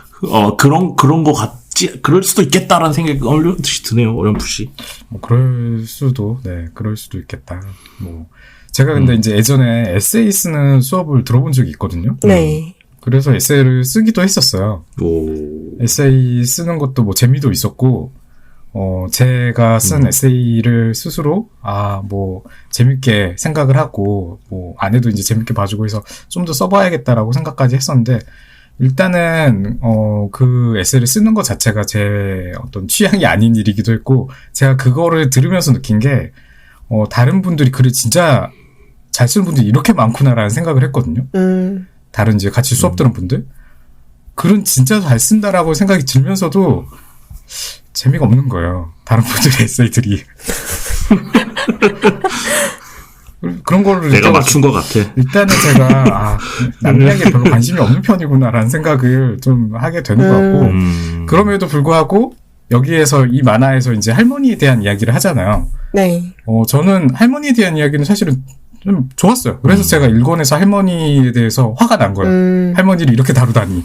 그런 거 같지 그럴 수도 있겠다라는 생각이 어렴풋이 드네요. 어렴풋이. 뭐 그럴 수도 있겠다. 뭐 제가 근데 이제 예전에 에세이 쓰는 수업을 들어본 적이 있거든요. 네. 그래서 에세이를 쓰기도 했었어요. 에세이 쓰는 것도 뭐 재미도 있었고, 제가 쓴 에세이를 스스로, 뭐, 재밌게 생각을 하고, 뭐, 아내도 이제 재밌게 봐주고 해서 좀 더 써봐야겠다라고 생각까지 했었는데, 일단은, 그 에세이를 쓰는 것 자체가 제 어떤 취향이 아닌 일이기도 했고, 제가 그거를 들으면서 느낀 게, 다른 분들이 글을 진짜 잘 쓰는 분들이 이렇게 많구나라는 생각을 했거든요. 다른 이제 같이 수업 들은 분들. 글은 진짜 잘 쓴다라고 생각이 들면서도 재미가 없는 거예요. 다른 분들의 에세이들이. 그런 거를 내가 맞춘 것 같아. 일단은 제가 남 이야기에 별로 관심이 없는 편이구나라는 생각을 좀 하게 되는 것 같고 그럼에도 불구하고 여기에서 이 만화에서 이제 할머니에 대한 이야기를 하잖아요. 네. 저는 할머니에 대한 이야기는 사실은 좀 좋았어요. 그래서 제가 일권에서 할머니에 대해서 화가 난 거예요. 할머니를 이렇게 다루다니.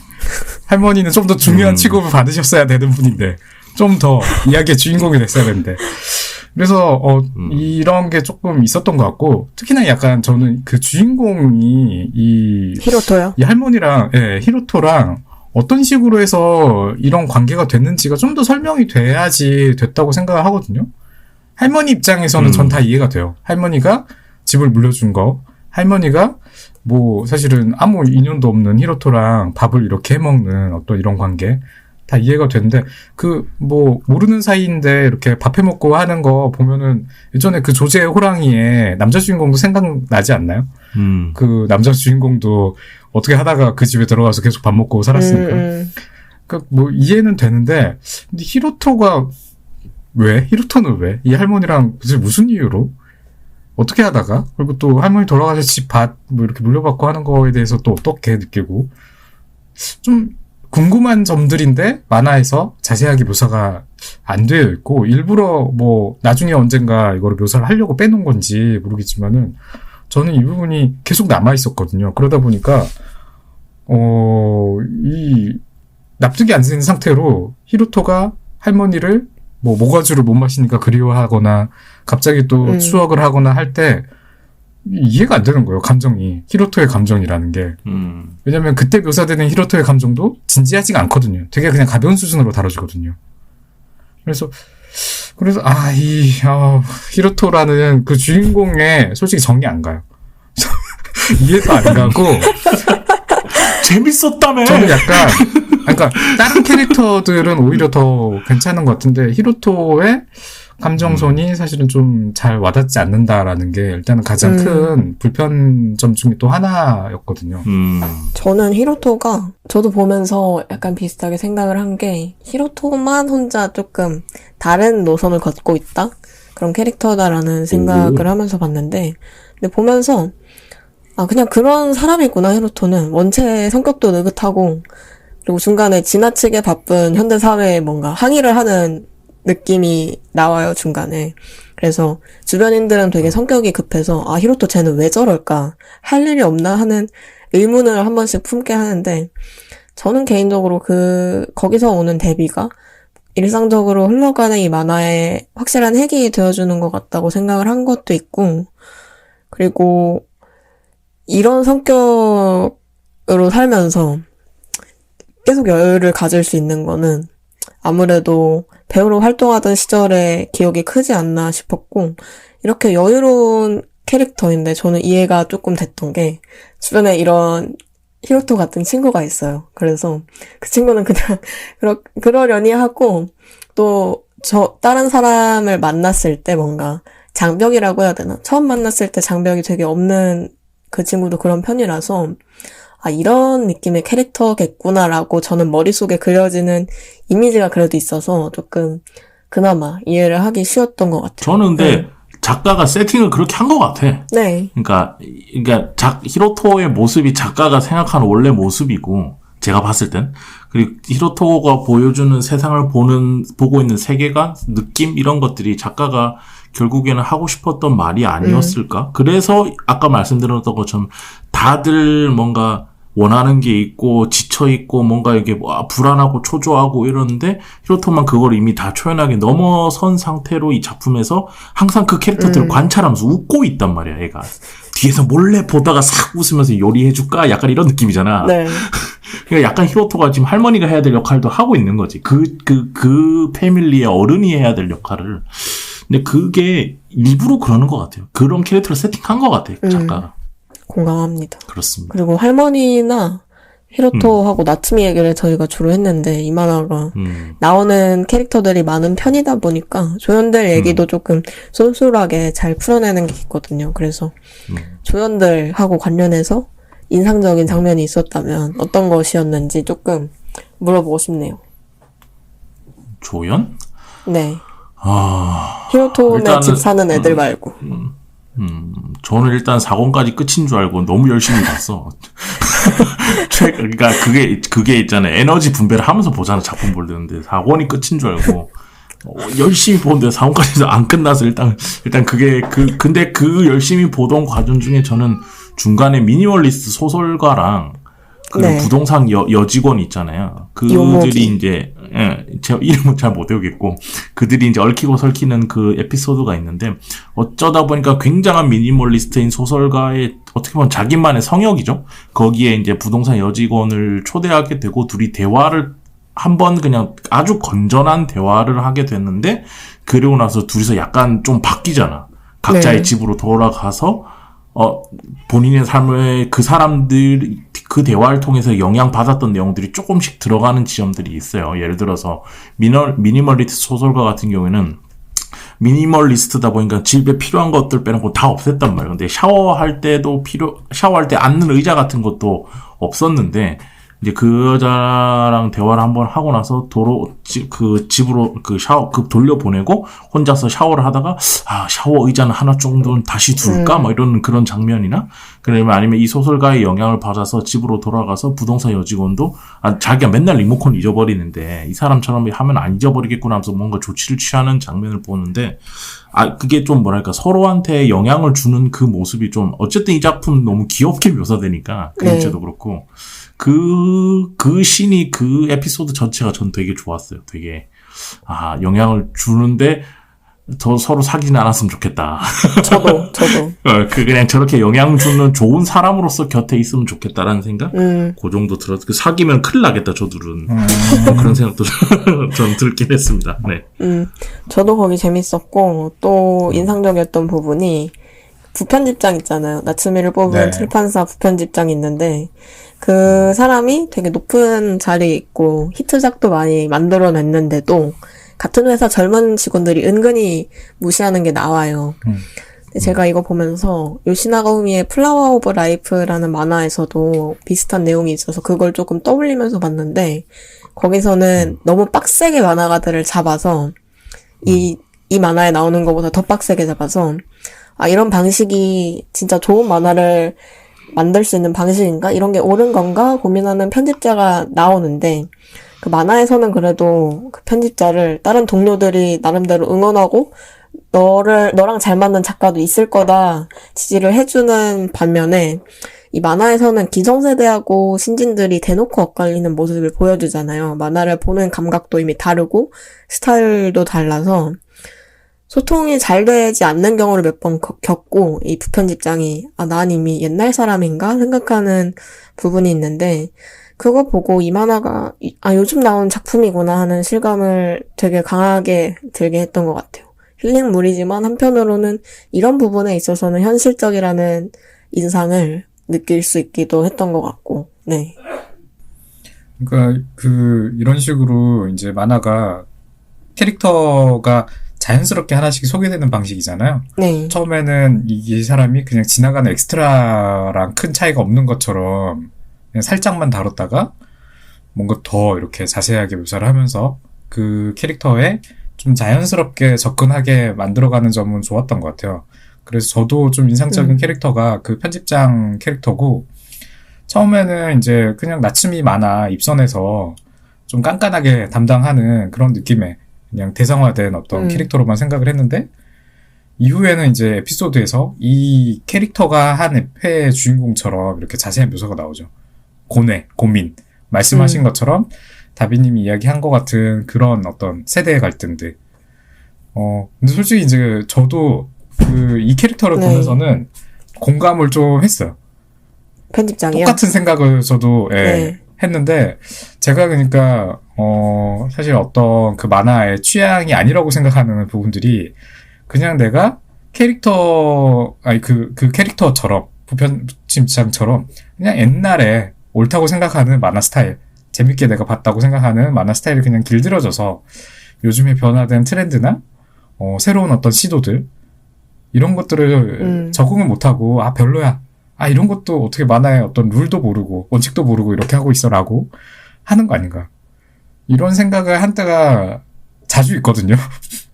할머니는 좀 더 중요한 취급을 받으셨어야 되는 분인데 좀 더 이야기의 주인공이 됐어야 되는데. 그래서 이런 게 조금 있었던 것 같고 특히나 약간 저는 그 주인공이 히로토요? 이 할머니랑 히로토랑 어떤 식으로 해서 이런 관계가 됐는지가 좀 더 설명이 돼야지 됐다고 생각을 하거든요. 할머니 입장에서는 전 다 이해가 돼요. 할머니가 집을 물려준 거, 할머니가 뭐 사실은 아무 인연도 없는 히로토랑 밥을 이렇게 해먹는 어떤 이런 관계 다 이해가 되는데 그 뭐 모르는 사이인데 이렇게 밥 해먹고 하는 거 보면은 예전에 그 조제 호랑이의 남자 주인공도 생각나지 않나요? 그 남자 주인공도 어떻게 하다가 그 집에 들어가서 계속 밥 먹고 살았으니까. 그러니까 뭐 이해는 되는데 근데 히로토는 왜? 이 할머니랑 도대체 무슨 이유로? 어떻게 하다가? 그리고 또 할머니 돌아가서 집 밭 뭐 이렇게 물려받고 하는 거에 대해서 또 어떻게 느끼고? 좀 궁금한 점들인데 만화에서 자세하게 묘사가 안 되어 있고 일부러 뭐 나중에 언젠가 이거를 묘사를 하려고 빼놓은 건지 모르겠지만은 저는 이 부분이 계속 남아 있었거든요. 그러다 보니까 이 납득이 안 되는 상태로 히로토가 할머니를 뭐 모과주를 못 마시니까 그리워하거나 갑자기 또 추억을 하거나 할 때 이해가 안 되는 거예요. 감정이. 히로토의 감정이라는 게. 왜냐면 그때 묘사되는 히로토의 감정도 진지하지가 않거든요. 되게 그냥 가벼운 수준으로 다뤄지거든요. 그래서 히로토라는 그 주인공에 솔직히 정이 안 가요. 이해도 안 가고 재밌었다며. 저는 약간 그러니까 다른 캐릭터들은 오히려 더 괜찮은 것 같은데 히로토의 감정선이 사실은 좀 잘 와닿지 않는다라는 게 일단은 가장 큰 불편점 중에 또 하나였거든요. 저는 히로토가 저도 보면서 약간 비슷하게 생각을 한 게 히로토만 혼자 조금 다른 노선을 걷고 있다? 그런 캐릭터다라는 생각을 하면서 봤는데 근데 보면서 그냥 그런 사람이구나 히로토는. 원체 성격도 느긋하고 그리고 중간에 지나치게 바쁜 현대사회에 뭔가 항의를 하는 느낌이 나와요, 중간에. 그래서 주변인들은 되게 성격이 급해서 히로토 쟤는 왜 저럴까? 할 일이 없나? 하는 의문을 한 번씩 품게 하는데 저는 개인적으로 거기서 오는 대비가 일상적으로 흘러가는 이 만화에 확실한 핵이 되어주는 것 같다고 생각을 한 것도 있고 그리고 이런 성격으로 살면서 계속 여유를 가질 수 있는 거는 아무래도 배우로 활동하던 시절의 기억이 크지 않나 싶었고 이렇게 여유로운 캐릭터인데 저는 이해가 조금 됐던 게 주변에 이런 히로토 같은 친구가 있어요. 그래서 그 친구는 그냥 그러려니 하고 또 다른 사람을 만났을 때 뭔가 장벽이라고 해야 되나? 처음 만났을 때 장벽이 되게 없는 그 친구도 그런 편이라서 이런 느낌의 캐릭터겠구나라고 저는 머릿속에 그려지는 이미지가 그래도 있어서 조금 그나마 이해를 하기 쉬웠던 것 같아요. 저는 근데 작가가 세팅을 그렇게 한 것 같아. 네. 그러니까 히로토의 모습이 작가가 생각하는 원래 모습이고 제가 봤을 땐 그리고 히로토가 보여주는 세상을 보고 있는 세계관, 느낌 이런 것들이 작가가 결국에는 하고 싶었던 말이 아니었을까? 그래서 아까 말씀드렸던 것처럼 다들 뭔가 원하는 게 있고 지쳐있고 뭔가 이게 불안하고 초조하고 이러는데 히로토만 그걸 이미 다 초연하게 넘어선 상태로 이 작품에서 항상 그 캐릭터들을 관찰하면서 웃고 있단 말이야, 얘가. 뒤에서 몰래 보다가 싹 웃으면서 요리해줄까? 약간 이런 느낌이잖아. 네. 그러니까 약간 히로토가 지금 할머니가 해야 될 역할도 하고 있는 거지. 그 패밀리의 어른이 해야 될 역할을. 근데 그게 일부러 그러는 것 같아요. 그런 캐릭터를 세팅한 것 같아요, 작가가. 공감합니다. 그렇습니다. 그리고 할머니나 히로토하고 나츠미 얘기를 저희가 주로 했는데 이 만화가 나오는 캐릭터들이 많은 편이다 보니까 조연들 얘기도 조금 쏠쏠하게 잘 풀어내는 게 있거든요. 그래서 조연들하고 관련해서 인상적인 장면이 있었다면 어떤 것이었는지 조금 물어보고 싶네요. 조연? 네. 히로토네 집 사는 애들 말고. 저는 일단 4권까지 끝인 줄 알고 너무 열심히 봤어. 그러니까 그게 있잖아요. 에너지 분배를 하면서 보잖아, 작품 볼 때는데. 4권이 끝인 줄 알고. 열심히 보는데 4권까지도 안 끝나서 일단 근데 그 열심히 보던 과정 중에 저는 중간에 미니멀리스트 소설가랑 그 부동산 여직원 있잖아요. 그들이 요모기. 이제, 제가 이름은 잘 못 외우겠고, 그들이 이제 얽히고 설키는 그 에피소드가 있는데, 어쩌다 보니까 굉장한 미니멀리스트인 소설가의 어떻게 보면 자기만의 성역이죠? 거기에 이제 부동산 여직원을 초대하게 되고, 둘이 대화를 한번 그냥 아주 건전한 대화를 하게 됐는데, 그러고 나서 둘이서 약간 좀 바뀌잖아. 각자의 집으로 돌아가서, 본인의 삶에 그 사람들, 그 대화를 통해서 영향받았던 내용들이 조금씩 들어가는 지점들이 있어요. 예를 들어서, 미니멀리스트 소설가 같은 경우에는, 미니멀리스트다 보니까 집에 필요한 것들 빼놓고 다 없앴단 말이에요. 근데 샤워할 때 앉는 의자 같은 것도 없었는데, 이제 그 여자랑 대화를 한번 하고 나서 집으로 샤워 돌려보내고 혼자서 샤워를 하다가 샤워 의자는 하나 정도는 다시 둘까? 뭐 이런 그런 장면이나 그러면 아니면 이 소설가의 영향을 받아서 집으로 돌아가서 부동산 여직원도 자기가 맨날 리모컨 잊어버리는데 이 사람처럼 하면 안 잊어버리겠구나 하면서 뭔가 조치를 취하는 장면을 보는데 그게 좀 뭐랄까 서로한테 영향을 주는 그 모습이 좀 어쨌든 이 작품 너무 귀엽게 묘사되니까 그림체도 그렇고 그 씬이 그 에피소드 전체가 전 되게 좋았어요. 되게 영향을 주는데 더 서로 사귀진 않았으면 좋겠다. 저도. 그냥 저렇게 영향 주는 좋은 사람으로서 곁에 있으면 좋겠다라는 생각? 그 정도 들었어요. 사귀면 큰일 나겠다, 저들은. 그런 생각도 전 들긴 했습니다. 네. 저도 거기 재밌었고, 또 인상적이었던 부분이, 부편집장 있잖아요. 나츠미를 뽑은 출판사 부편집장이 있는데, 그 사람이 되게 높은 자리에 있고, 히트작도 많이 만들어냈는데도, 같은 회사 젊은 직원들이 은근히 무시하는 게 나와요. 근데 제가 이거 보면서 요시나가 후미의 플라워 오브 라이프라는 만화에서도 비슷한 내용이 있어서 그걸 조금 떠올리면서 봤는데 거기서는 너무 빡세게 만화가들을 잡아서 이 만화에 나오는 것보다 더 빡세게 잡아서 이런 방식이 진짜 좋은 만화를 만들 수 있는 방식인가? 이런 게 옳은 건가? 고민하는 편집자가 나오는데 그 만화에서는 그래도 그 편집자를 다른 동료들이 나름대로 응원하고 너랑 잘 맞는 작가도 있을 거다 지지를 해주는 반면에 이 만화에서는 기성세대하고 신진들이 대놓고 엇갈리는 모습을 보여주잖아요. 만화를 보는 감각도 이미 다르고 스타일도 달라서 소통이 잘 되지 않는 경우를 몇 번 겪고 이 부편집장이 난 이미 옛날 사람인가 생각하는 부분이 있는데 그거 보고 이 만화가 요즘 나온 작품이구나 하는 실감을 되게 강하게 들게 했던 것 같아요. 힐링물이지만 한편으로는 이런 부분에 있어서는 현실적이라는 인상을 느낄 수 있기도 했던 것 같고, 네. 그러니까 이런 식으로 이제 만화가 캐릭터가 자연스럽게 하나씩 소개되는 방식이잖아요. 네. 처음에는 이 사람이 그냥 지나가는 엑스트라랑 큰 차이가 없는 것처럼 그냥 살짝만 다뤘다가 뭔가 더 이렇게 자세하게 묘사를 하면서 그 캐릭터에 좀 자연스럽게 접근하게 만들어가는 점은 좋았던 것 같아요. 그래서 저도 좀 인상적인 캐릭터가 그 편집장 캐릭터고 처음에는 이제 그냥 나츠미 만화 입선해서 좀 깐깐하게 담당하는 그런 느낌의 그냥 대상화된 어떤 캐릭터로만 생각을 했는데 이후에는 이제 에피소드에서 이 캐릭터가 한 회의 주인공처럼 이렇게 자세한 묘사가 나오죠. 고민, 말씀하신 것처럼 다비님이 이야기한 것 같은 그런 어떤 세대의 갈등들. 근데 솔직히 이제 저도 이 캐릭터를 보면서는 공감을 좀 했어요. 편집장이요? 똑같은 생각을 저도 했는데 제가 그러니까 사실 어떤 그 만화의 취향이 아니라고 생각하는 부분들이 그냥 내가 그 캐릭터처럼 부편집장처럼 그냥 옛날에 옳다고 생각하는 만화 스타일, 재밌게 내가 봤다고 생각하는 만화 스타일이 그냥 길들여져서 요즘에 변화된 트렌드나 새로운 어떤 시도들 이런 것들을 적응을 못하고 별로야. 이런 것도 어떻게 만화의 어떤 룰도 모르고 원칙도 모르고 이렇게 하고 있어라고 하는 거 아닌가. 이런 생각을 한 때가 자주 있거든요.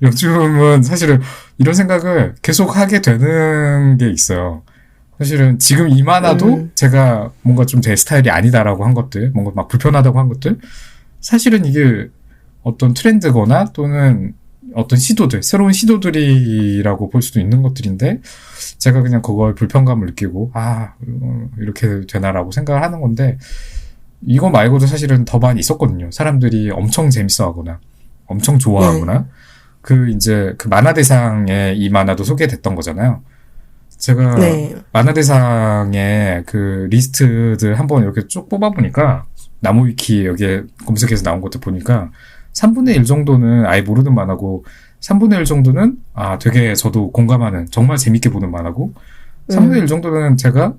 요즘은 사실은 이런 생각을 계속 하게 되는 게 있어요. 사실은 지금 이 만화도 제가 뭔가 좀 제 스타일이 아니다라고 한 것들, 뭔가 막 불편하다고 한 것들, 사실은 이게 어떤 트렌드거나 또는 어떤 시도들, 새로운 시도들이라고 볼 수도 있는 것들인데, 제가 그냥 그걸 불편감을 느끼고, 이렇게 되나라고 생각을 하는 건데, 이거 말고도 사실은 더 많이 있었거든요. 사람들이 엄청 재밌어 하거나, 엄청 좋아하거나, 그 만화대상에 이 만화도 소개됐던 거잖아요. 제가 만화대상의 그 리스트들 한번 이렇게 쭉 뽑아보니까 나무위키 여기에 검색해서 나온 것들 보니까 3분의 1 정도는 아예 모르는 만화고 3분의 1 정도는 되게 저도 공감하는 정말 재밌게 보는 만화고 3분의 1 정도는 제가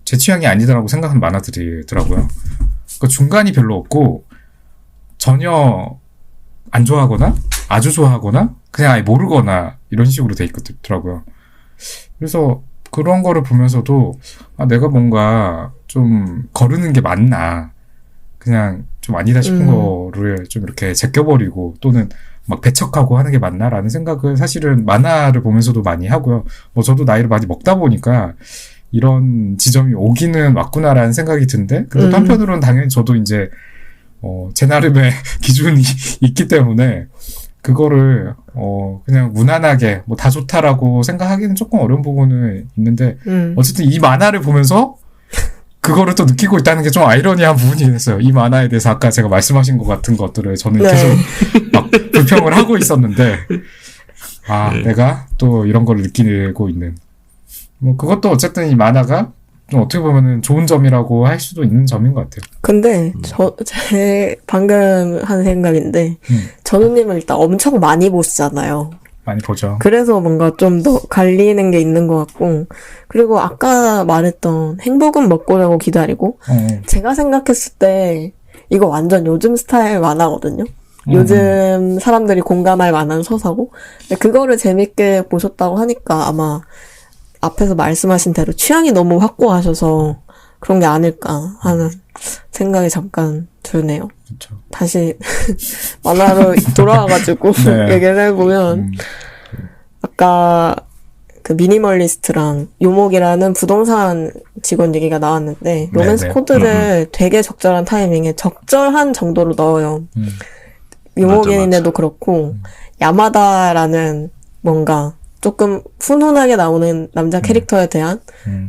제 취향이 아니다라고 생각하는 만화들이더라고요. 그 중간이 별로 없고 전혀 안 좋아하거나 아주 좋아하거나 그냥 아예 모르거나 이런 식으로 돼 있더라고요. 그래서 그런 거를 보면서도 내가 뭔가 좀 거르는 게 맞나 그냥 좀 아니다 싶은 거를 좀 이렇게 제껴버리고 또는 막 배척하고 하는 게 맞나라는 생각을 사실은 만화를 보면서도 많이 하고요. 뭐 저도 나이를 많이 먹다 보니까 이런 지점이 오기는 왔구나라는 생각이 드는데 근데 또 한편으로는 당연히 저도 이제 제 나름의 기준이 있기 때문에 그거를 그냥 무난하게 뭐 다 좋다라고 생각하기는 조금 어려운 부분은 있는데 어쨌든 이 만화를 보면서 그거를 또 느끼고 있다는 게 좀 아이러니한 부분이긴 했어요. 이 만화에 대해서 아까 제가 말씀하신 것 같은 것들을 저는 네. 계속 막 불평을 하고 있었는데 내가 또 이런 걸 느끼고 있는 뭐 그것도 어쨌든 이 만화가 좀 어떻게 보면은 좋은 점이라고 할 수도 있는 점인 것 같아요. 근데 제 방금 한 생각인데 전우님은 일단 엄청 많이 보시잖아요. 많이 보죠. 그래서 뭔가 좀 더 갈리는 게 있는 것 같고 그리고 아까 말했던 행복은 먹고 자고 기다리고 제가 생각했을 때 이거 완전 요즘 스타일 만화거든요. 요즘 사람들이 공감할 만한 서사고 근데 그거를 재밌게 보셨다고 하니까 아마 앞에서 말씀하신 대로 취향이 너무 확고하셔서 그런 게 아닐까 하는 생각이 잠깐 드네요. 그렇죠. 다시 만화로 돌아와가지고 네. 얘기를 해보면 아까 그 미니멀리스트랑 요목이라는 부동산 직원 얘기가 나왔는데 로맨스 네. 코드를 되게 적절한 타이밍에 적절한 정도로 넣어요. 요목인데도 그렇고 야마다라는 뭔가 조금 훈훈하게 나오는 남자 캐릭터에 대한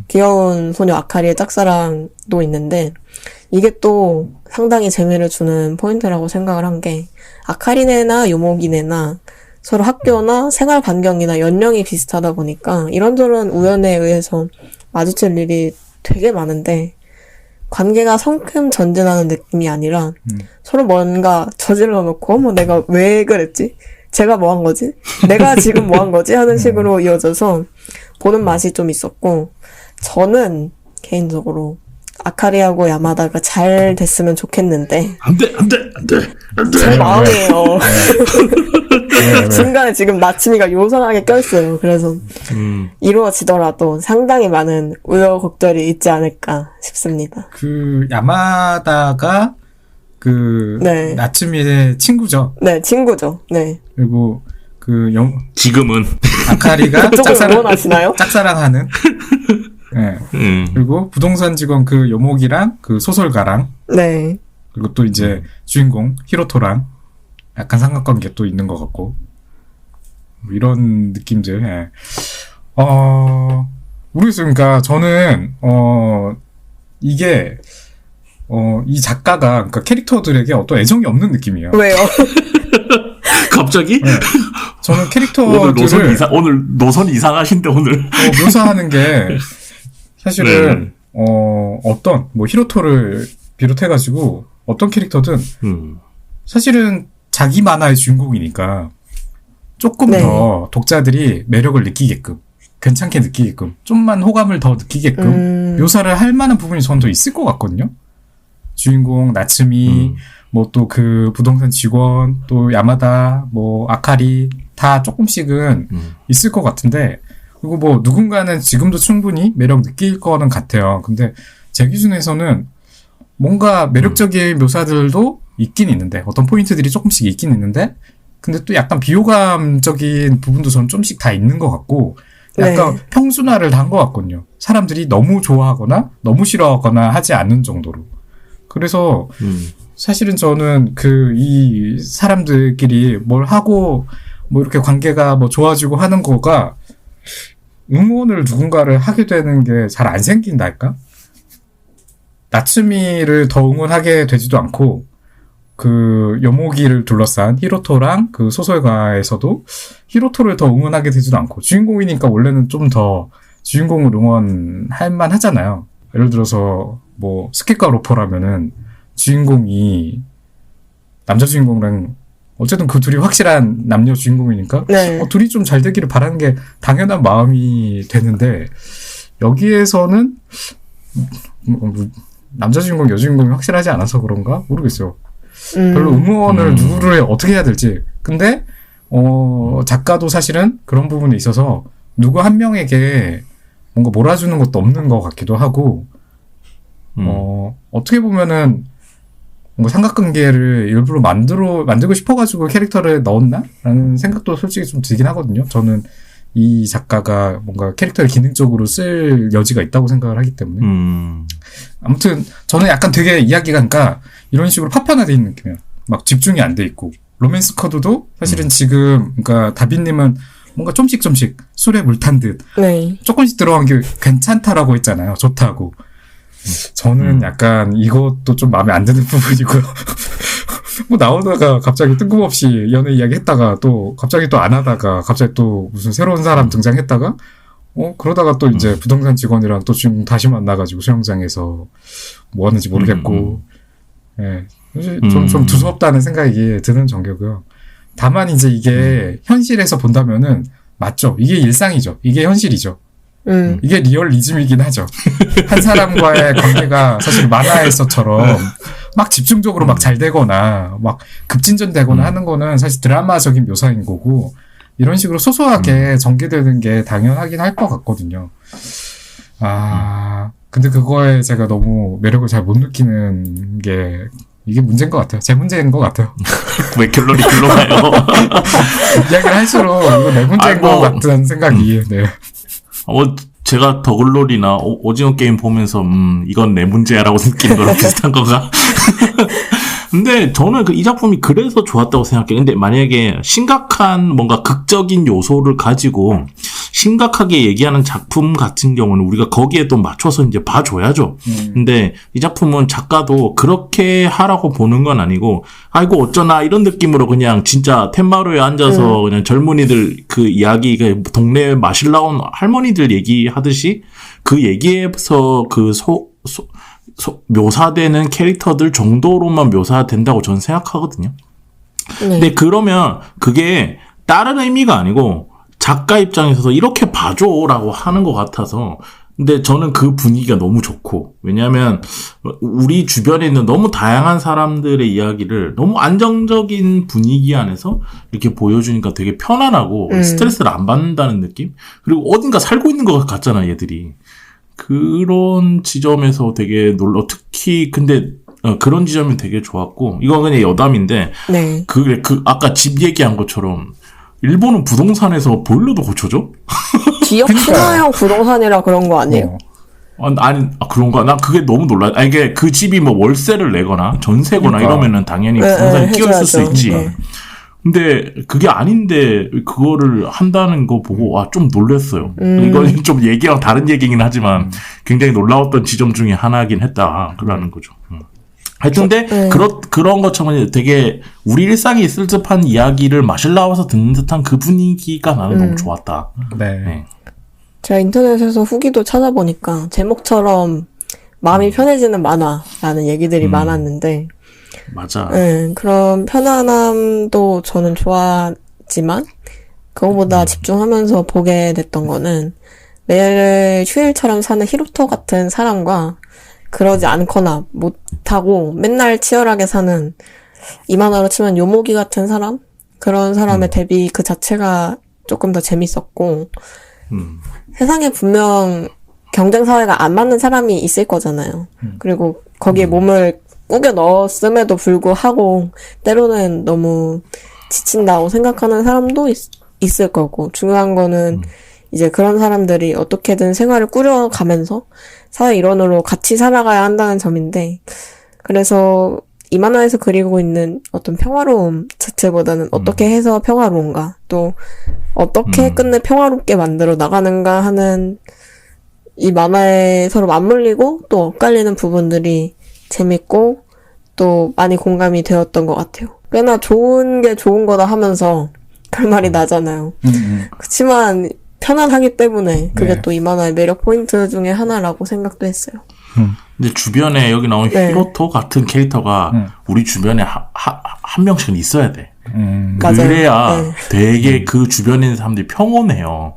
귀여운 소녀 아카리의 짝사랑도 있는데 이게 또 상당히 재미를 주는 포인트라고 생각을 한 게 아카리네나 요모기네나 서로 학교나 생활 반경이나 연령이 비슷하다 보니까 이런저런 우연에 의해서 마주칠 일이 되게 많은데 관계가 성큼 전진하는 느낌이 아니라 서로 뭔가 저질러 놓고 어머 내가 왜 그랬지? 제가 뭐 한 거지? 내가 지금 뭐 한 거지? 하는 식으로 이어져서 보는 맛이 좀 있었고 저는 개인적으로 아카리하고 야마다가 잘 됐으면 좋겠는데 안 돼. 제 마음이에요. 중간에 지금 나츠미가 요상하게 껴있어요. 그래서 이루어지더라도 상당히 많은 우여곡절이 있지 않을까 싶습니다. 그 야마다가 그 네. 나츠미의 친구죠. 네, 친구죠. 네. 그리고 그 지금은 아카리가 그쪽을 응원하시나요? 짝사랑하는 네. 그리고 부동산 직원 그 요목이랑 그 소설가랑 네. 그리고 또 이제 주인공 히로토랑 약간 삼각관계 또 있는 것 같고 뭐 이런 느낌들. 예. 모르겠어요. 그러니까 저는 이게 이 작가가 그러니까 캐릭터들에게 어떤 애정이 없는 느낌이에요. 왜요? 갑자기? 네. 저는 캐릭터들을 오늘 노선 이상하신데 오늘 묘사하는 게 사실은 어떤 뭐 히로토를 비롯해가지고 어떤 캐릭터든 사실은 자기 만화의 주인공이니까 조금 네. 더 독자들이 매력을 느끼게끔 괜찮게 느끼게끔 좀만 호감을 더 느끼게끔 묘사를 할 만한 부분이 저는 더 있을 것 같거든요. 주인공 나츠미 뭐 또 그 부동산 직원 또 야마다 뭐 아카리 다 조금씩은 있을 것 같은데 그리고 뭐 누군가는 지금도 충분히 매력 느낄 거는 같아요. 근데 제 기준에서는 뭔가 매력적인 묘사들도 있긴 있는데 어떤 포인트들이 조금씩 있긴 있는데 근데 또 약간 비호감적인 부분도 저는 좀씩 다 있는 것 같고 약간 네. 평준화를 다 한 것 같거든요. 사람들이 너무 좋아하거나 너무 싫어하거나 하지 않는 정도로. 그래서 사실은 저는 이 사람들끼리 뭘 하고 뭐 이렇게 관계가 뭐 좋아지고 하는 거가 응원을 누군가를 하게 되는 게 잘 안 생긴달까? 나츠미를 더 응원하게 되지도 않고 그 요모기를 둘러싼 히로토랑 그 소설가에서도 히로토를 더 응원하게 되지도 않고 주인공이니까 원래는 좀 더 주인공을 응원할 만 하잖아요. 예를 들어서 뭐 스키과 로퍼라면은 주인공이 남자 주인공이랑 어쨌든 그 둘이 확실한 남녀 주인공이니까 네. 둘이 좀 잘 되기를 바라는 게 당연한 마음이 되는데 여기에서는 남자 주인공 여자 주인공이 확실하지 않아서 그런가 모르겠어요. 별로 응원을 누구를 어떻게 해야 될지. 근데 작가도 사실은 그런 부분에 있어서 누구 한 명에게 뭔가 몰아주는 것도 없는 것 같기도 하고 어떻게 보면은 뭔가 삼각관계를 일부러 만들고 싶어가지고 캐릭터를 넣었나라는 생각도 솔직히 좀 들긴 하거든요. 저는 이 작가가 뭔가 캐릭터를 기능적으로 쓸 여지가 있다고 생각을 하기 때문에. 아무튼 저는 약간 되게 이야기가 그러니까 이런 식으로 파편화되어 있는 느낌이에요. 막 집중이 안 돼 있고. 로맨스 코드도 사실은 지금 그러니까 다빈님은 뭔가 좀씩 술에 물 탄 듯 네. 조금씩 들어간 게 괜찮다라고 했잖아요. 좋다고. 저는 약간 이것도 좀 마음에 안 드는 부분이고요. 뭐 나오다가 갑자기 뜬금없이 연애 이야기 했다가 또 갑자기 또 안 하다가 갑자기 또 무슨 새로운 사람 등장했다가 그러다가 또 이제 부동산 직원이랑 또 지금 다시 만나가지고 수영장에서 뭐 하는지 모르겠고 예. 좀 두서없다는 생각이 드는 정도고요. 다만 이제 이게 현실에서 본다면은 맞죠. 이게 일상이죠. 이게 현실이죠. 이게 리얼리즘이긴 하죠. 한 사람과의 관계가 사실 만화에서처럼 막 집중적으로 막 잘 되거나 막 급진전되거나 하는 거는 사실 드라마적인 묘사인 거고 이런 식으로 소소하게 전개되는 게 당연하긴 할 것 같거든요. 근데 그거에 제가 너무 매력을 잘 못 느끼는 게 이게 문제인 것 같아요. 제 문제인 것 같아요. 왜 결론이 글로 가요? 이야기를 할수록 이거 내 문제인 것 같은 생각이. 네. 제가 더글로리나 오징어 게임 보면서 이건 내 문제야라고 느끼는 거랑 비슷한 건가? 근데 저는 이 작품이 그래서 좋았다고 생각해요. 근데 만약에 심각한 뭔가 극적인 요소를 가지고 심각하게 얘기하는 작품 같은 경우는 우리가 거기에 또 맞춰서 이제 봐줘야죠. 근데 이 작품은 작가도 그렇게 하라고 보는 건 아니고, 아이고 어쩌나 이런 느낌으로 그냥 진짜 텐마루에 앉아서 그냥 젊은이들 그 이야기, 동네에 마실 나온 할머니들 얘기하듯이 그 얘기에서 그 묘사되는 캐릭터들 정도로만 묘사된다고 저는 생각하거든요. 근데 그러면 그게 다른 의미가 아니고 작가 입장에서도 이렇게 봐줘라고 하는 것 같아서. 근데 저는 그 분위기가 너무 좋고, 왜냐하면 우리 주변에 있는 너무 다양한 사람들의 이야기를 너무 안정적인 분위기 안에서 이렇게 보여주니까 되게 편안하고 스트레스를 안 받는다는 느낌? 그리고 어딘가 살고 있는 것 같잖아, 얘들이. 그런 지점에서 되게 특히 근데 그런 지점이 되게 좋았고, 이건 그냥 여담인데, 네. 아까 집 얘기한 것처럼 일본은 부동산에서 보일러도 고쳐줘? 지역 친화형 부동산이라 그런 거 아니에요? 그런가? 난 그게 너무 놀라. 이게 그 집이 뭐 월세를 내거나 전세거나 이러면은 당연히 부동산이 끼어있을 수 있지. 근데 그게 아닌데 그거를 한다는 거 보고 좀 놀랐어요. 이건 좀 얘기랑 다른 얘기긴 하지만 굉장히 놀라웠던 지점 중에 하나긴 했다. 그러는 거죠. 하여튼 근데 그런 것처럼 되게 우리 일상에 있을 듯한 이야기를 마실 나와서 듣는 듯한 그 분위기가 나는 너무 좋았다. 네. 제가 인터넷에서 후기도 찾아보니까 제목처럼 마음이 편해지는 만화라는 얘기들이 많았는데 맞아. 그런 편안함도 저는 좋아하지만 그거보다 집중하면서 보게 됐던 거는 매일 휴일처럼 사는 히로토 같은 사람과 그러지 않거나 못하고 맨날 치열하게 사는 이 만화로 치면 요모기 같은 사람? 그런 사람의 대비 그 자체가 조금 더 재밌었고 세상에 분명 경쟁사회가 안 맞는 사람이 있을 거잖아요. 그리고 거기에 몸을 꾸겨 넣었음에도 불구하고 때로는 너무 지친다고 생각하는 사람도 있을 거고 중요한 거는 이제 그런 사람들이 어떻게든 생활을 꾸려가면서 사회 일원으로 같이 살아가야 한다는 점인데 그래서 이 만화에서 그리고 있는 어떤 평화로움 자체보다는 어떻게 해서 평화로운가 또 어떻게 끝내 평화롭게 만들어 나가는가 하는 이 만화에 서로 맞물리고 또 엇갈리는 부분들이 재밌고 또 많이 공감이 되었던 것 같아요. 꽤나 좋은 게 좋은 거다 하면서 결말이 나잖아요. 그치만 편안하기 때문에 그게 또 이 만화의 매력 포인트 중에 하나라고 생각도 했어요. 근데 주변에 여기 나온 히로토 같은 캐릭터가 우리 주변에 한 명씩은 있어야 돼. 그래야 되게 그 주변에 있는 사람들이 평온해요.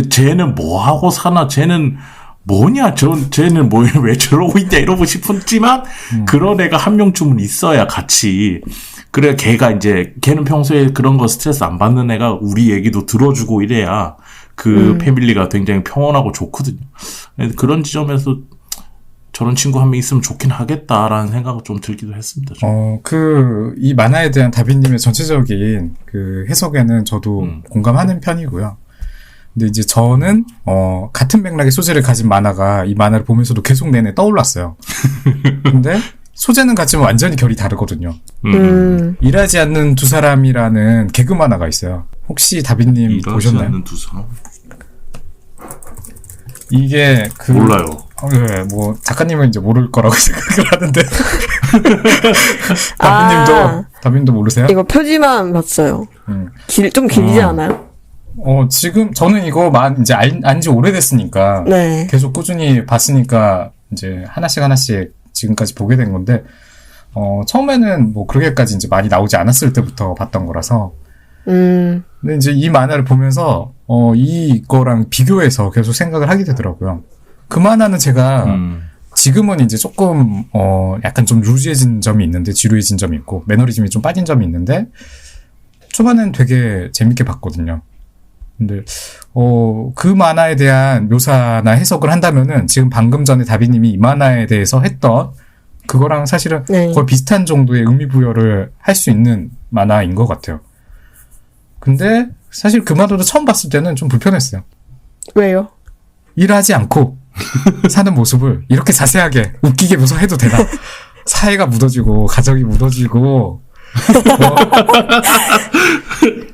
쟤는 뭐 하고 사나, 쟤는 뭐냐, 쟤는 왜 저러고 있냐 이러고 싶었지만 그런 애가 한 명쯤은 있어야 같이. 그래 걔는 평소에 그런 거 스트레스 안 받는 애가 우리 얘기도 들어주고 이래야 그 패밀리가 굉장히 평온하고 좋거든요. 그런 지점에서 저런 친구 한 명 있으면 좋긴 하겠다라는 생각은 좀 들기도 했습니다. 이 만화에 대한 다빈님의 전체적인 그 해석에는 저도 공감하는 편이고요. 근데 이제 저는, 같은 맥락의 소재를 가진 만화가 이 만화를 보면서도 계속 내내 떠올랐어요. 근데 소재는 같지만 완전히 결이 다르거든요. 일하지 않는 두 사람이라는 개그 만화가 있어요. 혹시 다빈님 보셨나요? 일하지 않는 두 사람? 이게 몰라요. 네, 뭐 작가님은 이제 모를 거라고 생각을 하는데 다빈님도 모르세요? 이거 표지만 봤어요. 좀 길지 않아요? 지금 저는 이거 이제 안지 오래됐으니까 네. 계속 꾸준히 봤으니까 이제 하나씩 지금까지 보게 된 건데 처음에는 뭐 그렇게까지 이제 많이 나오지 않았을 때부터 봤던 거라서 근데 이제 이 만화를 보면서 이거랑 비교해서 계속 생각을 하게 되더라고요. 그 만화는 제가 지금은 이제 조금 약간 좀 루즈해진 점이 있는데 지루해진 점이 있고 매너리즘이 좀 빠진 점이 있는데 초반엔 되게 재밌게 봤거든요. 근데 그 만화에 대한 묘사나 해석을 한다면은 지금 방금 전에 다비님이 이 만화에 대해서 했던 그거랑 사실은 거의 비슷한 정도의 의미 부여를 할 수 있는 만화인 것 같아요. 근데 사실 그 만화도 처음 봤을 때는 좀 불편했어요. 왜요? 일하지 않고 사는 모습을 이렇게 자세하게 웃기게 묘사해도 되나? 사회가 무너지고 가정이 무너지고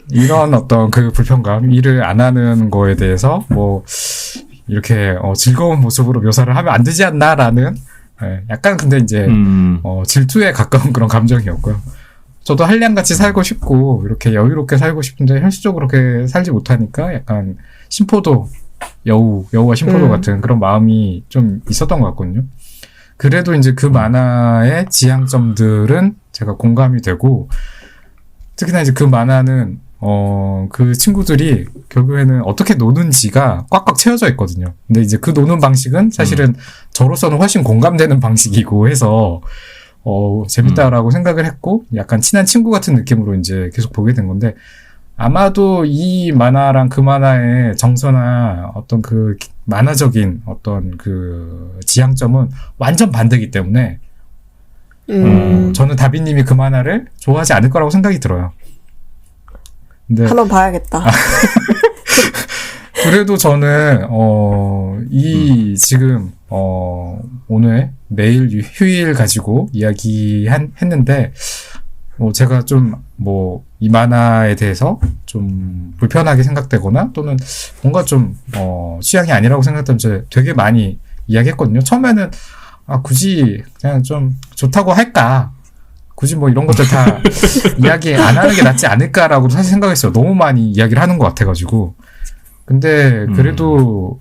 이런 어떤 그 불편감, 일을 안 하는 거에 대해서 뭐 이렇게 즐거운 모습으로 묘사를 하면 안 되지 않나라는 약간 근데 이제 질투에 가까운 그런 감정이었고요. 저도 한량같이 살고 싶고 이렇게 여유롭게 살고 싶은데 현실적으로 그렇게 살지 못하니까 약간 심포도 여우와 심포도 같은 그런 마음이 좀 있었던 것 같거든요. 그래도 이제 그 만화의 지향점들은 제가 공감이 되고 특히나 이제 그 만화는 그 친구들이 결국에는 어떻게 노는지가 꽉꽉 채워져 있거든요. 근데 이제 그 노는 방식은 사실은 저로서는 훨씬 공감되는 방식이고 해서 재밌다라고 생각을 했고 약간 친한 친구 같은 느낌으로 이제 계속 보게 된 건데 아마도 이 만화랑 그 만화의 정서나 어떤 그 만화적인 어떤 그 지향점은 완전 반대이기 때문에 저는 다비님이 그 만화를 좋아하지 않을 거라고 생각이 들어요. 근데 한번 봐야겠다. 그래도 저는 지금 오늘 매일 휴일 가지고 했는데 제가 좀 이 만화에 대해서 좀 불편하게 생각되거나 또는 뭔가 좀 취향이 아니라고 생각했던 제 되게 많이 이야기했거든요. 처음에는 굳이 그냥 좀 좋다고 할까? 굳이 뭐 이런 것들 다 이야기 안 하는 게 낫지 않을까라고 사실 생각했어요. 너무 많이 이야기를 하는 것 같아가지고. 근데 그래도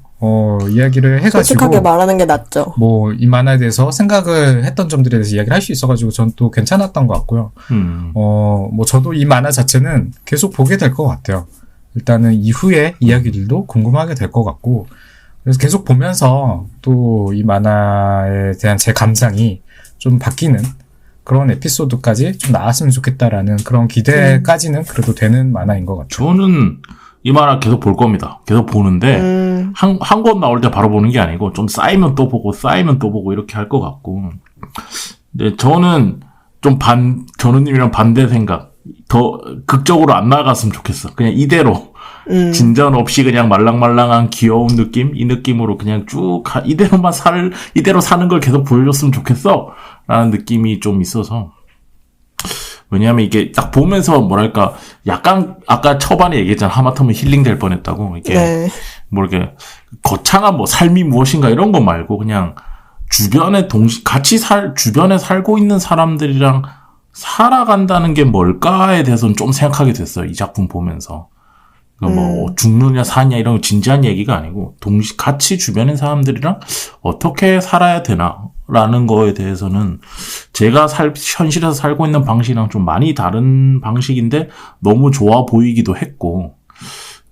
이야기를 해가지고 솔직하게 말하는 게 낫죠. 뭐 이 만화에 대해서 생각을 했던 점들에 대해서 이야기를 할 수 있어가지고 전 또 괜찮았던 것 같고요. 뭐 저도 이 만화 자체는 계속 보게 될 것 같아요. 일단은 이후에 이야기들도 궁금하게 될 것 같고 그래서 계속 보면서 또 이 만화에 대한 제 감상이 좀 바뀌는 그런 에피소드까지 좀 나왔으면 좋겠다라는 그런 기대까지는 그래도 되는 만화인 것 같아요. 저는 이 만화 계속 볼 겁니다. 계속 보는데 한 권 나올 때 바로 보는 게 아니고 좀 쌓이면 또 보고 이렇게 할 것 같고 근데 저는 좀 견우님이랑 반대 생각 더 극적으로 안 나갔으면 좋겠어. 그냥 이대로 진전 없이 그냥 말랑말랑한 귀여운 느낌 이 느낌으로 그냥 쭉 이대로 사는 걸 계속 보여줬으면 좋겠어 라는 느낌이 좀 있어서 왜냐하면 이게 딱 보면서 뭐랄까 약간 아까 초반에 얘기했잖아 하마터면 힐링 될 뻔했다고 이게 뭐 이렇게 거창한 뭐 삶이 무엇인가 이런 거 말고 그냥 주변에 주변에 살고 있는 사람들이랑 살아간다는 게 뭘까에 대해서는 좀 생각하게 됐어요. 이 작품 보면서. 뭐 죽느냐 사냐 이런 진지한 얘기가 아니고 같이 주변의 사람들이랑 어떻게 살아야 되나라는 거에 대해서는 제가 현실에서 살고 있는 방식이랑 좀 많이 다른 방식인데 너무 좋아 보이기도 했고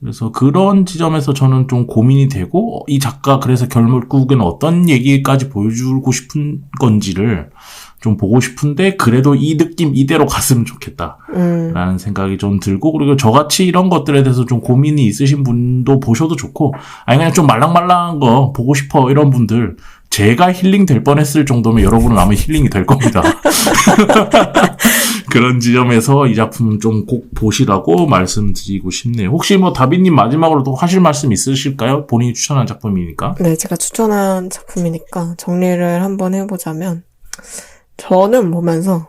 그래서 그런 지점에서 저는 좀 고민이 되고 이 작가 그래서 결국에는 어떤 얘기까지 보여주고 싶은 건지를 좀 보고 싶은데 그래도 이 느낌 이대로 갔으면 좋겠다라는 생각이 좀 들고 그리고 저같이 이런 것들에 대해서 좀 고민이 있으신 분도 보셔도 좋고 아니 그냥 좀 말랑말랑한 거 보고 싶어 이런 분들 제가 힐링 될 뻔했을 정도면 여러분은 아마 힐링이 될 겁니다. 그런 지점에서 이 작품은 좀 꼭 보시라고 말씀드리고 싶네요. 혹시 뭐 다비님 마지막으로 또 하실 말씀 있으실까요? 본인이 추천한 작품이니까. 네, 제가 추천한 작품이니까 정리를 한번 해보자면, 저는 보면서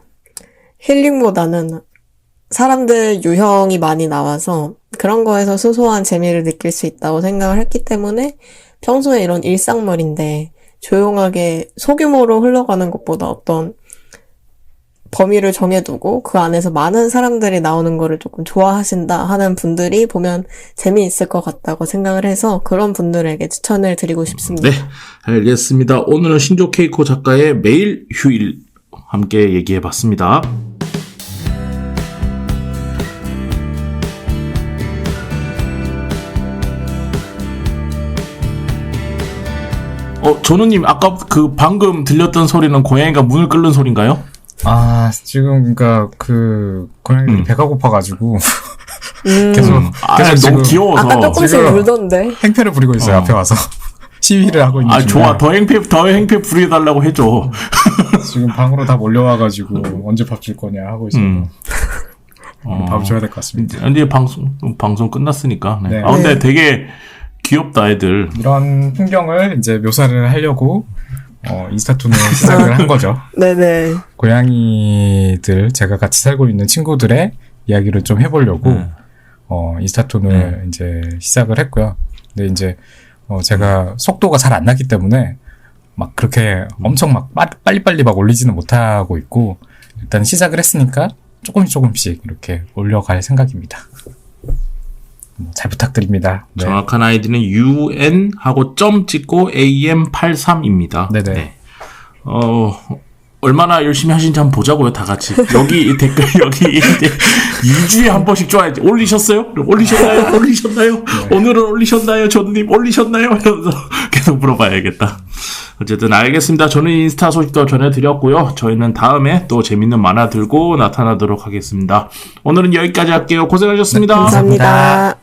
힐링보다는 사람들 유형이 많이 나와서 그런 거에서 소소한 재미를 느낄 수 있다고 생각을 했기 때문에 평소에 이런 일상물인데 조용하게 소규모로 흘러가는 것보다 어떤 범위를 정해두고 그 안에서 많은 사람들이 나오는 거를 조금 좋아하신다 하는 분들이 보면 재미있을 것 같다고 생각을 해서 그런 분들에게 추천을 드리고 싶습니다. 네, 알겠습니다. 오늘은 신조 케이코 작가의 매일 휴일 함께 얘기해봤습니다. 전우님, 아까 그 방금 들렸던 소리는 고양이가 문을 끓는 소린가요? 아, 지금, 그니까, 고양이들이 배가 고파가지고, 계속 너무 지금 귀여워서. 아까 조금씩 지금 울던데. 행패를 부리고 있어요, 앞에 와서. 시위를 하고 있는 중이에요. 좋아. 더 행패 부려달라고 해줘. 지금 방으로 다 몰려와가지고, 언제 밥 줄 거냐 하고 있어요. 밥 줘야 될 것 같습니다. 근데 방송 끝났으니까. 네. 네. 근데 되게 귀엽다, 애들. 이런 풍경을 이제 묘사를 하려고, 인스타툰을 시작을 한 거죠. 네네. 고양이들, 제가 같이 살고 있는 친구들의 이야기를 좀 해보려고, 인스타툰을 이제 시작을 했고요. 근데 이제, 제가 속도가 잘 안 나기 때문에, 막 그렇게 엄청 막 빨리빨리 막 올리지는 못하고 있고, 일단 시작을 했으니까 조금씩 이렇게 올려갈 생각입니다. 잘 부탁드립니다. 네. 정확한 아이디는 UN 하고 점 찍고 AM83입니다. 네네. 네. 얼마나 열심히 하신지 한번 보자고요, 다 같이. 여기 댓글, 여기 2주에 한 번씩 줘야지. 올리셨어요? 올리셨나요? 네. 오늘은 올리셨나요? 전님 올리셨나요? 이러면서 계속 물어봐야겠다. 어쨌든 알겠습니다. 저는 인스타 소식도 전해드렸고요. 저희는 다음에 또 재밌는 만화 들고 나타나도록 하겠습니다. 오늘은 여기까지 할게요. 고생하셨습니다. 감사합니다.